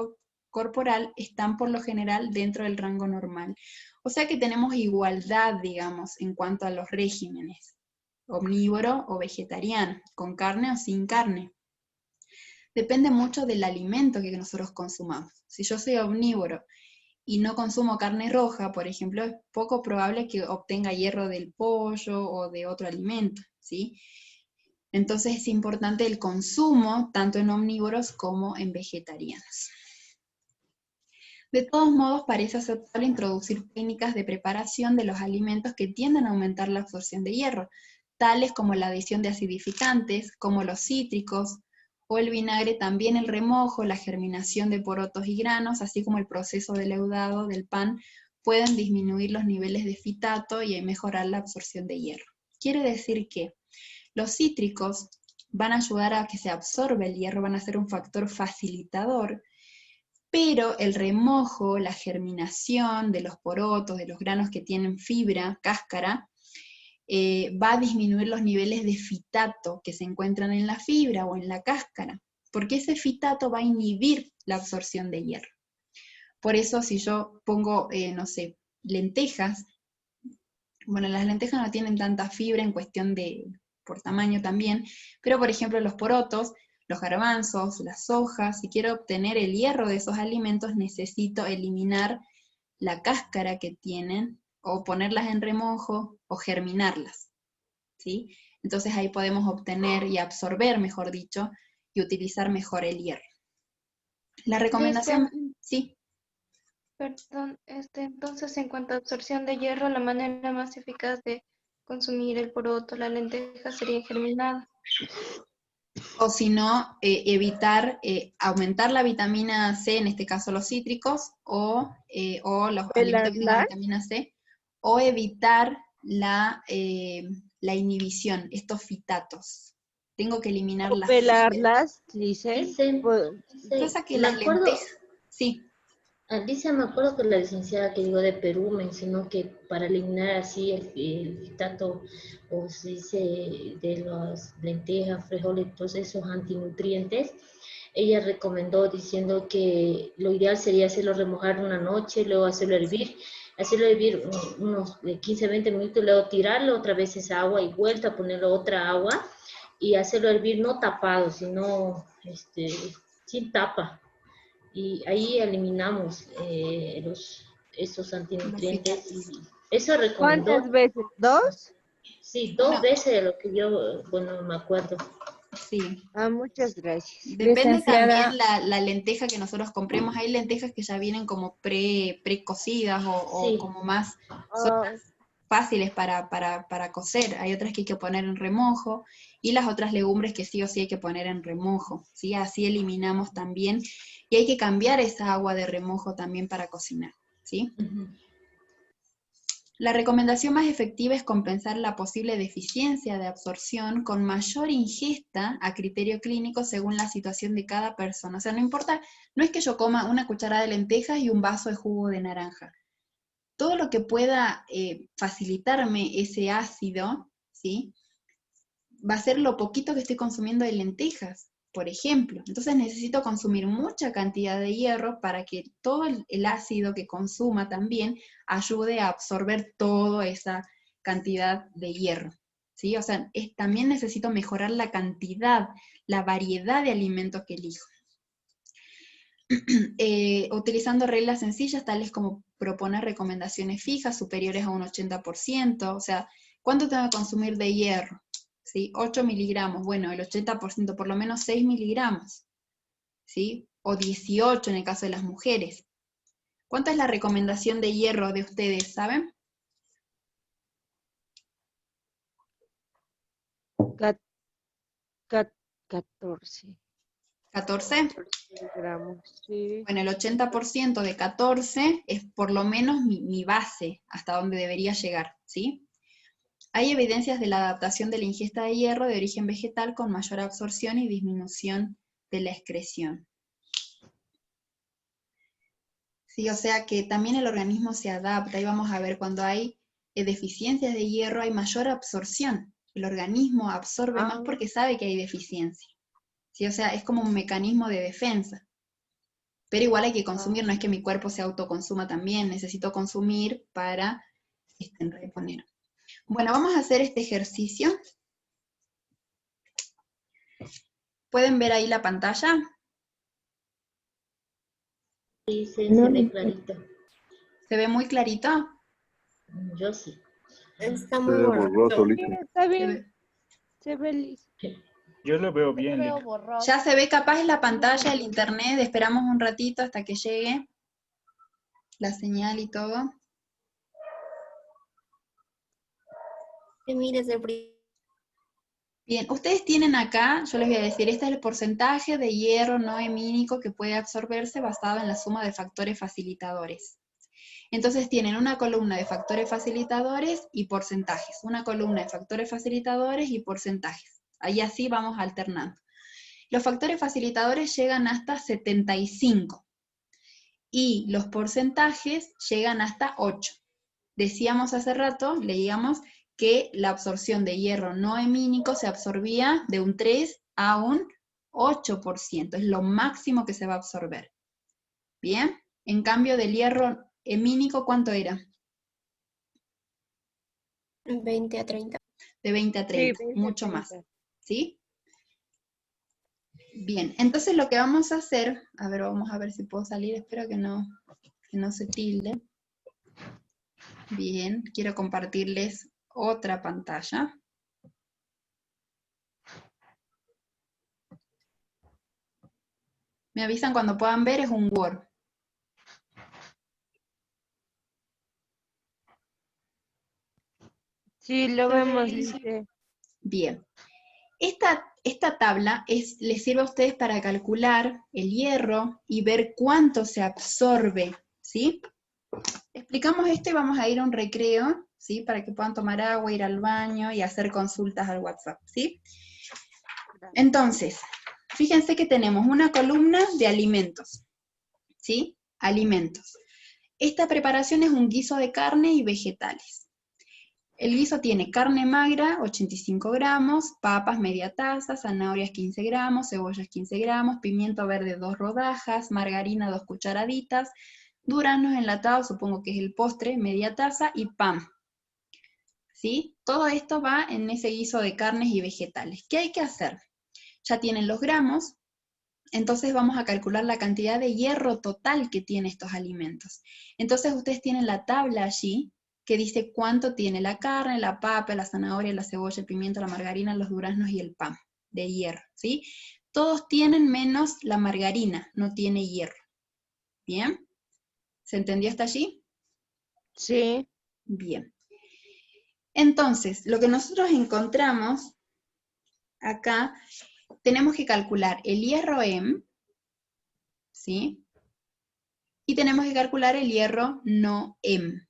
corporal están por lo general dentro del rango normal. O sea que tenemos igualdad, digamos, en cuanto a los regímenes, omnívoro o vegetariano, con carne o sin carne. Depende mucho del alimento que nosotros consumamos. Si yo soy omnívoro y no consumo carne roja, por ejemplo, es poco probable que obtenga hierro del pollo o de otro alimento, ¿sí? Entonces es importante el consumo, tanto en omnívoros como en vegetarianos. De todos modos, parece aceptable introducir técnicas de preparación de los alimentos que tienden a aumentar la absorción de hierro, tales como la adición de acidificantes, como los cítricos, o el vinagre, también el remojo, la germinación de porotos y granos, así como el proceso de leudado del pan, pueden disminuir los niveles de fitato y mejorar la absorción de hierro. Quiere decir que los cítricos van a ayudar a que se absorba el hierro, van a ser un factor facilitador, pero el remojo, la germinación de los porotos, de los granos que tienen fibra, cáscara, va a disminuir los niveles de fitato que se encuentran en la fibra o en la cáscara, porque ese fitato va a inhibir la absorción de hierro. Por eso si yo pongo, no sé, lentejas, bueno, las lentejas no tienen tanta fibra en cuestión de, por tamaño también, pero por ejemplo los porotos, los garbanzos, las hojas, si quiero obtener el hierro de esos alimentos necesito eliminar la cáscara que tienen, o ponerlas en remojo, o germinarlas, ¿sí? Entonces ahí podemos obtener y absorber, mejor dicho, y utilizar mejor el hierro. La recomendación, sí. Perdón, entonces en cuanto a absorción de hierro, la manera más eficaz de consumir el poroto, la lenteja sería germinada. O si no, evitar, aumentar la vitamina C, en este caso los cítricos, o los alimentos que tengan vitamina C, o evitar la inhibición, estos fitatos. Tengo que eliminar las pelarlas, dice. Cosa que las lentejas, sí. Alicia, me acuerdo que la licenciada que llegó de Perú mencionó que para eliminar así el fitato, o se dice de las lentejas, frijoles, todos esos antinutrientes, ella recomendó diciendo que lo ideal sería hacerlo remojar una noche, luego hacerlo hervir unos 15, 20 minutos, luego tirarlo otra vez esa agua y vuelta a ponerle otra agua y hacerlo hervir no tapado, sino sin tapa. Y ahí eliminamos esos antinutrientes. Y eso recomendó. ¿Cuántas veces? ¿2? Sí, 2 veces de lo que yo, bueno, me acuerdo. Sí. Muchas gracias. Depende también la lenteja que nosotros compremos. Hay lentejas que ya vienen como pre-cocidas o como más, son más fáciles para cocer. Hay otras que hay que poner en remojo, y las otras legumbres que sí o sí hay que poner en remojo, ¿sí? Así eliminamos también, y hay que cambiar esa agua de remojo también para cocinar, ¿sí? La recomendación más efectiva es compensar la posible deficiencia de absorción con mayor ingesta a criterio clínico según la situación de cada persona. O sea, no importa, no es que yo coma una cucharada de lentejas y un vaso de jugo de naranja. Todo lo que pueda facilitarme ese ácido, ¿sí? Va a ser lo poquito que estoy consumiendo de lentejas, por ejemplo. Entonces necesito consumir mucha cantidad de hierro para que todo el ácido que consuma también ayude a absorber toda esa cantidad de hierro, ¿sí? O sea, también necesito mejorar la cantidad, la variedad de alimentos que elijo. Utilizando reglas sencillas, tales como proponer recomendaciones fijas superiores a un 80%, o sea, ¿cuánto tengo que consumir de hierro? ¿Sí? 8 miligramos, bueno, el 80%, por lo menos 6 miligramos, ¿sí? O 18 en el caso de las mujeres. ¿Cuánto es la recomendación de hierro de ustedes, saben? 14. ¿14? Gramos, sí. Bueno, el 80% de 14 es por lo menos mi base, hasta donde debería llegar, ¿sí? Hay evidencias de la adaptación de la ingesta de hierro de origen vegetal con mayor absorción y disminución de la excreción. Sí, o sea que también el organismo se adapta, y vamos a ver, cuando hay deficiencias de hierro hay mayor absorción. El organismo absorbe más porque sabe que hay deficiencia. ¿Sí? O sea, es como un mecanismo de defensa. Pero igual hay que consumir, no es que mi cuerpo se autoconsuma también, necesito consumir para reponer. Bueno, vamos a hacer este ejercicio. ¿Pueden ver ahí la pantalla? Sí, se ve clarito. ¿Se ve muy clarito? Yo sí. Está muy borroso. Sí, está bien. Se ve listo. Yo lo veo bien. Ya se ve capaz en la pantalla, el internet. Esperamos un ratito hasta que llegue la señal y todo. Bien, ustedes tienen acá, yo les voy a decir, este es el porcentaje de hierro no hemínico que puede absorberse basado en la suma de factores facilitadores. Entonces tienen una columna de factores facilitadores y porcentajes, una columna de factores facilitadores y porcentajes. Ahí así vamos alternando. Los factores facilitadores llegan hasta 75. y los porcentajes llegan hasta 8. Decíamos hace rato, leíamos que la absorción de hierro no hemínico se absorbía de un 3 a un 8%, es lo máximo que se va a absorber. Bien, en cambio del hierro hemínico, ¿cuánto era? 20 a 30. De 20 a 30, Sí, 20 a mucho 30. más, ¿sí? Bien, entonces lo que vamos a hacer, a ver, vamos a ver si puedo salir, espero que no se tilde. Bien, quiero compartirles otra pantalla. Me avisan cuando puedan ver, es un Word. Sí, lo vemos, Lice. Bien. Esta tabla les sirve a ustedes para calcular el hierro y ver cuánto se absorbe, ¿sí? Explicamos esto y vamos a ir a un recreo, ¿sí? Para que puedan tomar agua, ir al baño y hacer consultas al WhatsApp, ¿sí? Entonces, fíjense que tenemos una columna de alimentos, ¿sí? Alimentos. Esta preparación es un guiso de carne y vegetales. El guiso tiene carne magra, 85 gramos, papas media taza, zanahorias 15 gramos, cebollas 15 gramos, pimiento verde 2 rodajas, margarina 2 cucharaditas, duraznos enlatados, supongo que es el postre, media taza, y pan. ¿Sí? Todo esto va en ese guiso de carnes y vegetales. ¿Qué hay que hacer? Ya tienen los gramos, entonces vamos a calcular la cantidad de hierro total que tienen estos alimentos. Entonces ustedes tienen la tabla allí, que dice cuánto tiene la carne, la papa, la zanahoria, la cebolla, el pimiento, la margarina, los duraznos y el pan de hierro, ¿sí? Todos tienen menos la margarina, no tiene hierro. ¿Bien? ¿Se entendió hasta allí? Sí. Bien. Entonces, lo que nosotros encontramos acá, tenemos que calcular el hierro Hem, ¿sí? Y tenemos que calcular el hierro no Hem.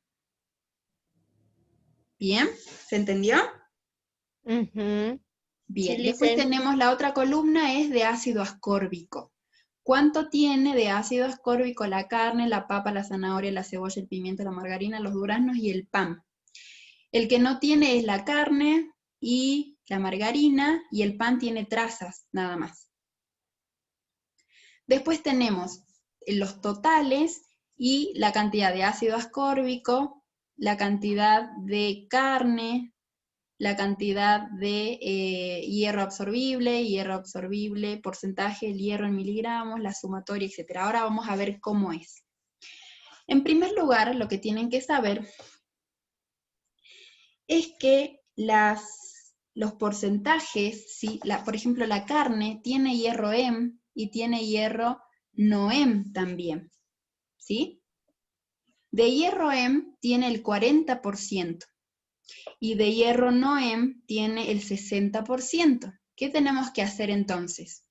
¿Bien? ¿Se entendió? Ujú. Bien, Sí, después Lice. tenemos la otra columna, es de ácido ascórbico. ¿Cuánto tiene de ácido ascórbico la carne, la papa, la zanahoria, la cebolla, el pimiento, la margarina, los duraznos y el pan? El que no tiene es la carne y la margarina, y el pan tiene trazas, nada más. Después tenemos los totales y la cantidad de ácido ascórbico, la cantidad de carne, la cantidad de hierro absorbible, porcentaje del hierro en miligramos, la sumatoria, etc. Ahora vamos a ver cómo es. En primer lugar, lo que tienen que saber es que los porcentajes, ¿sí? Por ejemplo, la carne tiene hierro Hem y tiene hierro no Hem también, ¿sí? De hierro Hem tiene el 40%. Y de hierro no Hem tiene el 60%. ¿Qué tenemos que hacer entonces?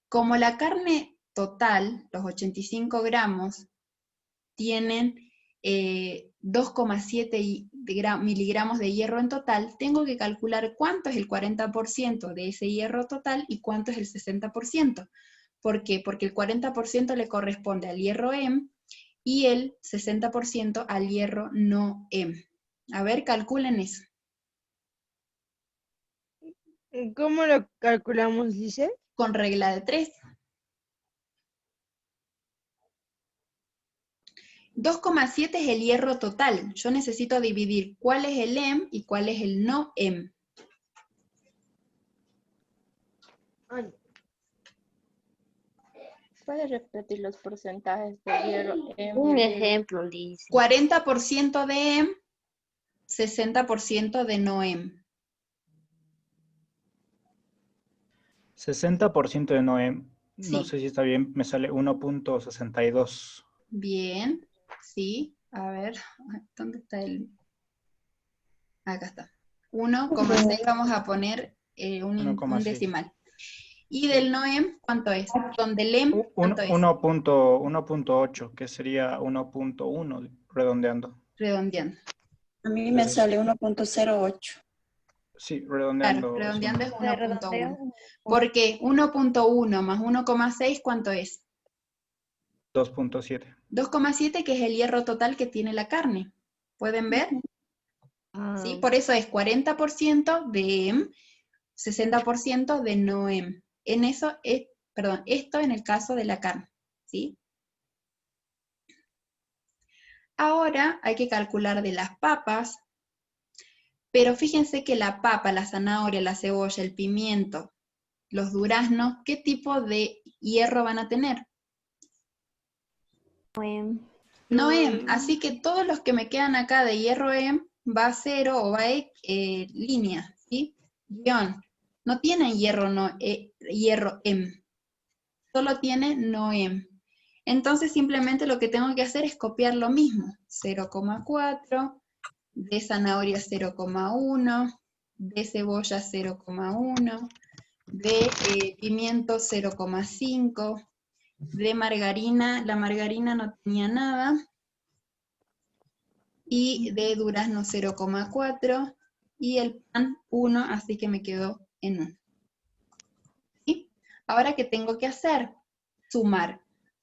Como la carne total, los 85 gramos, tienen 2,7 miligramos de hierro en total, tengo que calcular cuánto es el 40% de ese hierro total y cuánto es el 60%. ¿Por qué? Porque el 40% le corresponde al hierro Hem y el 60% al hierro no Hem. A ver, calculen eso. ¿Cómo lo calculamos, Lice? Con regla de 3. 2,7 es el hierro total. Yo necesito dividir cuál es el Hem y cuál es el no Hem. ¿Puedes repetir los porcentajes de hierro? Un ejemplo, Liz. 40% de Hem, 60% de no Hem. 60% de Noem. No Sí. sé si está bien, me sale 1.62. Bien, sí. A ver, ¿dónde está el...? Acá está. 1,6 vamos a poner un 1,6. decimal. ¿Y del no Hem cuánto es? Donde el Hem, ¿cuánto es? 1.8, que sería 1.1 redondeando. Redondeando. A mí me sale 1.08. Sí, redondeando. Claro, redondeando es De 1.1. redondeo. Porque 1.1 más 1,6, ¿cuánto es? 2.7. 2,7 que es el hierro total que tiene la carne. ¿Pueden ver? ¿Sí? Ah, Por eso es 40% de EM, 60% de no EM. En eso es, perdón, esto en el caso de la carne. ¿Sí? Ahora hay que calcular de las papas, pero fíjense que la papa, la zanahoria, la cebolla, el pimiento, los duraznos, ¿qué tipo de hierro van a tener? No EM, así que todos los que me quedan acá de hierro EM va a 0 o va a línea, ¿sí? Guión. No tienen hierro, hierro EM, solo tiene no EM. Entonces simplemente lo que tengo que hacer es copiar lo mismo, 0,4, de zanahoria 0,1, de cebolla 0,1, de pimiento 0,5, de margarina, la margarina no tenía nada, y de durazno 0,4, y el pan 1, así que me quedó en 1. ¿Sí? Ahora, ¿qué tengo que hacer? Sumar.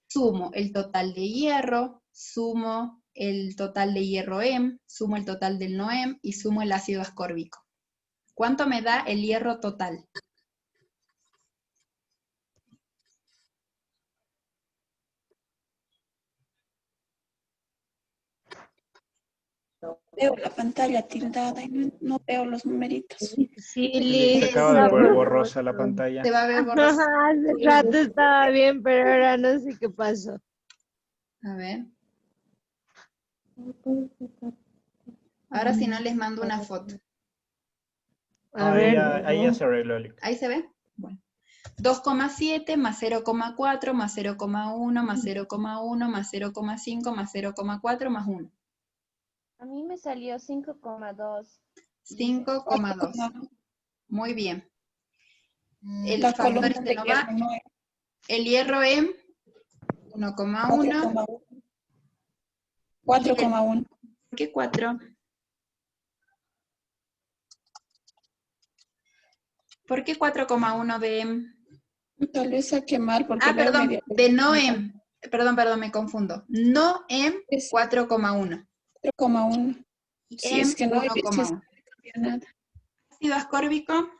Sumo el total de hierro, sumo el total de hierro EM, sumo el total del no EM y sumo el ácido ascórbico. ¿Cuánto me da el hierro total? Veo la pantalla tildada y no veo los numeritos. sí, Se Liz. acaba de está poner borroso. borrosa la pantalla. Se va a ver borroso. Hace rato estaba bien, pero ahora no sé qué pasó. A ver. Ahora si no les mando una foto. A Ahí ver. ahí ya se arregló, Lick. ¿Ahí se ve? Bueno. 2,7 más 0,4 más 0,1 más 0,1 más 0,5 más 0,4 más 1. A mí me salió 5,2. 5,2. Muy bien. El La factor columna de no hierro va. no es El hierro EM, 1,1. 4,1. ¿Por qué 4? ¿Por qué 4,1 de EM? Tal vez saqué mal porque Ah, veo perdón, media. de no EM. Perdón, me confundo. No EM, Es 4,1. 4,1. Si EM, es que no cambia 1,1. nada. Ácido ascórbico,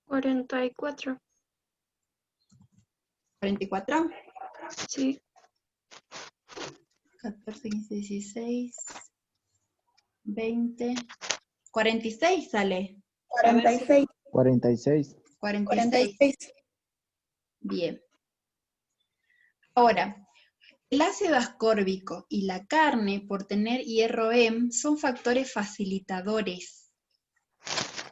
44. 44. Sí. 14, 15, 16, 20, 46 sale. A ver si- 46. 46. Bien. Ahora, el ácido ascórbico y la carne, por tener hierro EM, son factores facilitadores.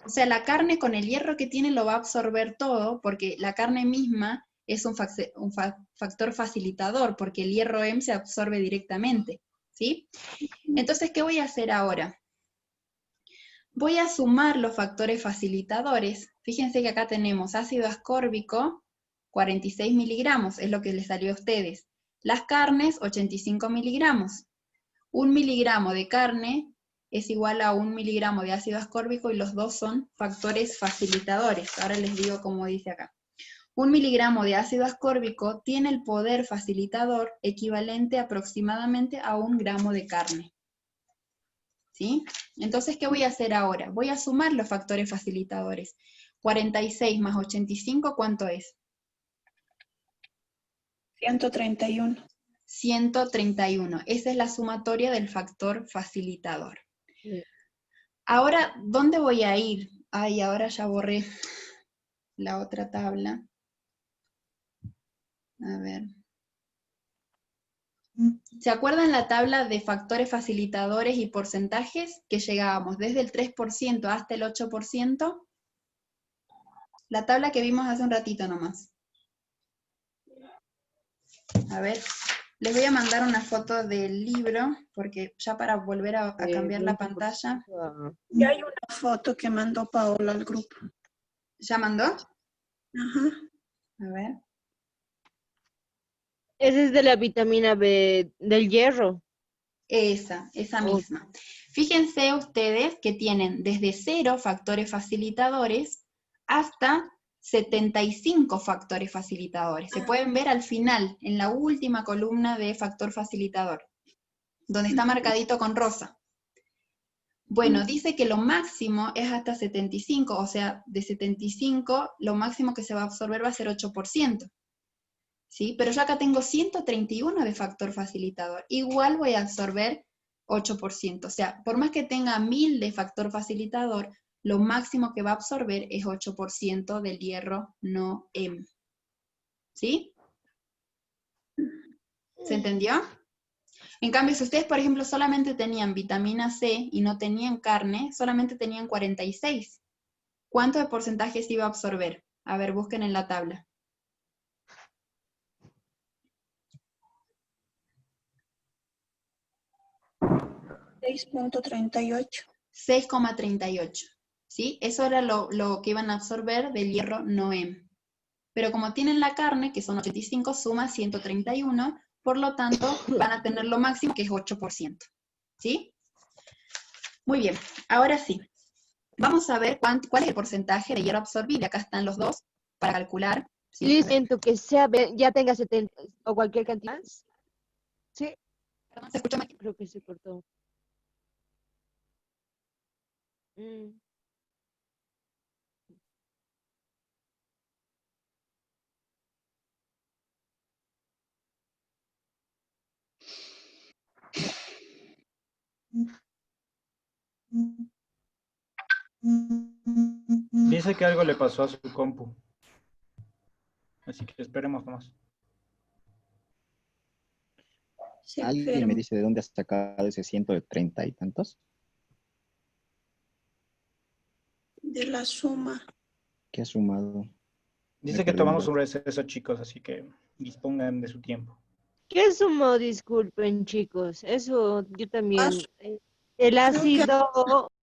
O sea, la carne con el hierro que tiene lo va a absorber todo, porque la carne misma es un factor facilitador, porque el hierro EM se absorbe directamente, ¿sí? Entonces, ¿qué voy a hacer ahora? Voy a sumar los factores facilitadores. Fíjense que acá tenemos ácido ascórbico, 46 miligramos, es lo que les salió a ustedes. Las carnes, 85 miligramos. 1 miligramo de carne es igual a 1 miligramo de ácido ascórbico y los dos son factores facilitadores. Ahora les digo cómo dice acá. 1 miligramo de ácido ascórbico tiene el poder facilitador equivalente aproximadamente a 1 gramo de carne. ¿Sí? Entonces, ¿qué voy a hacer ahora? Voy a sumar los factores facilitadores. 46 más 85, ¿cuánto es? 131. 131. Esa es la sumatoria del factor facilitador. Sí. Ahora, ¿dónde voy a ir? Ay, ahora ya borré la otra tabla. A ver. ¿Se acuerdan la tabla de factores facilitadores y porcentajes que llegábamos desde el 3% hasta el 8%? La tabla que vimos hace un ratito nomás. A ver, les voy a mandar una foto del libro, porque ya para volver a cambiar la pantalla. Ya hay una foto que mandó Paola al grupo. ¿Ya mandó? Ajá. A ver. Ese es de la vitamina B del hierro. Esa misma. Fíjense ustedes que tienen desde 0 factores facilitadores hasta 75 factores facilitadores. Se pueden ver al final, en la última columna de factor facilitador, donde está marcadito con rosa. Bueno, dice que lo máximo es hasta 75, o sea, de 75, lo máximo que se va a absorber va a ser 8%. ¿Sí? Pero yo acá tengo 131 de factor facilitador. Igual voy a absorber 8%. O sea, por más que tenga 1000 de factor facilitador, lo máximo que va a absorber es 8% del hierro no Hemo. ¿Sí? ¿Se entendió? En cambio, si ustedes, por ejemplo, solamente tenían vitamina C y no tenían carne, solamente tenían 46. ¿Cuánto de porcentaje se iba a absorber? A ver, busquen en la tabla. 6.38. 6,38. ¿Sí? Eso era lo que iban a absorber del hierro no Hemo. Pero como tienen la carne, que son 85, suma 131, por lo tanto, van a tener lo máximo, que es 8%. ¿Sí? Muy bien, ahora sí. Vamos a ver cuál es el porcentaje de hierro absorbible. Acá están los dos para calcular. ¿Sí? Siento que sea, ya tenga 70 o cualquier cantidad. Sí, ¿Se escucha mal? creo que se cortó. Mm. Dice que algo le pasó a su compu. Así que esperemos nomás. Se ¿Alguien me enferma. dice de dónde has sacado ese 130 y tantos? De la suma. ¿Qué has sumado? Dice que tomamos un receso, chicos, así que dispongan de su tiempo. ¿Qué sumo? Disculpen, chicos. Eso yo también. El Creo que ácido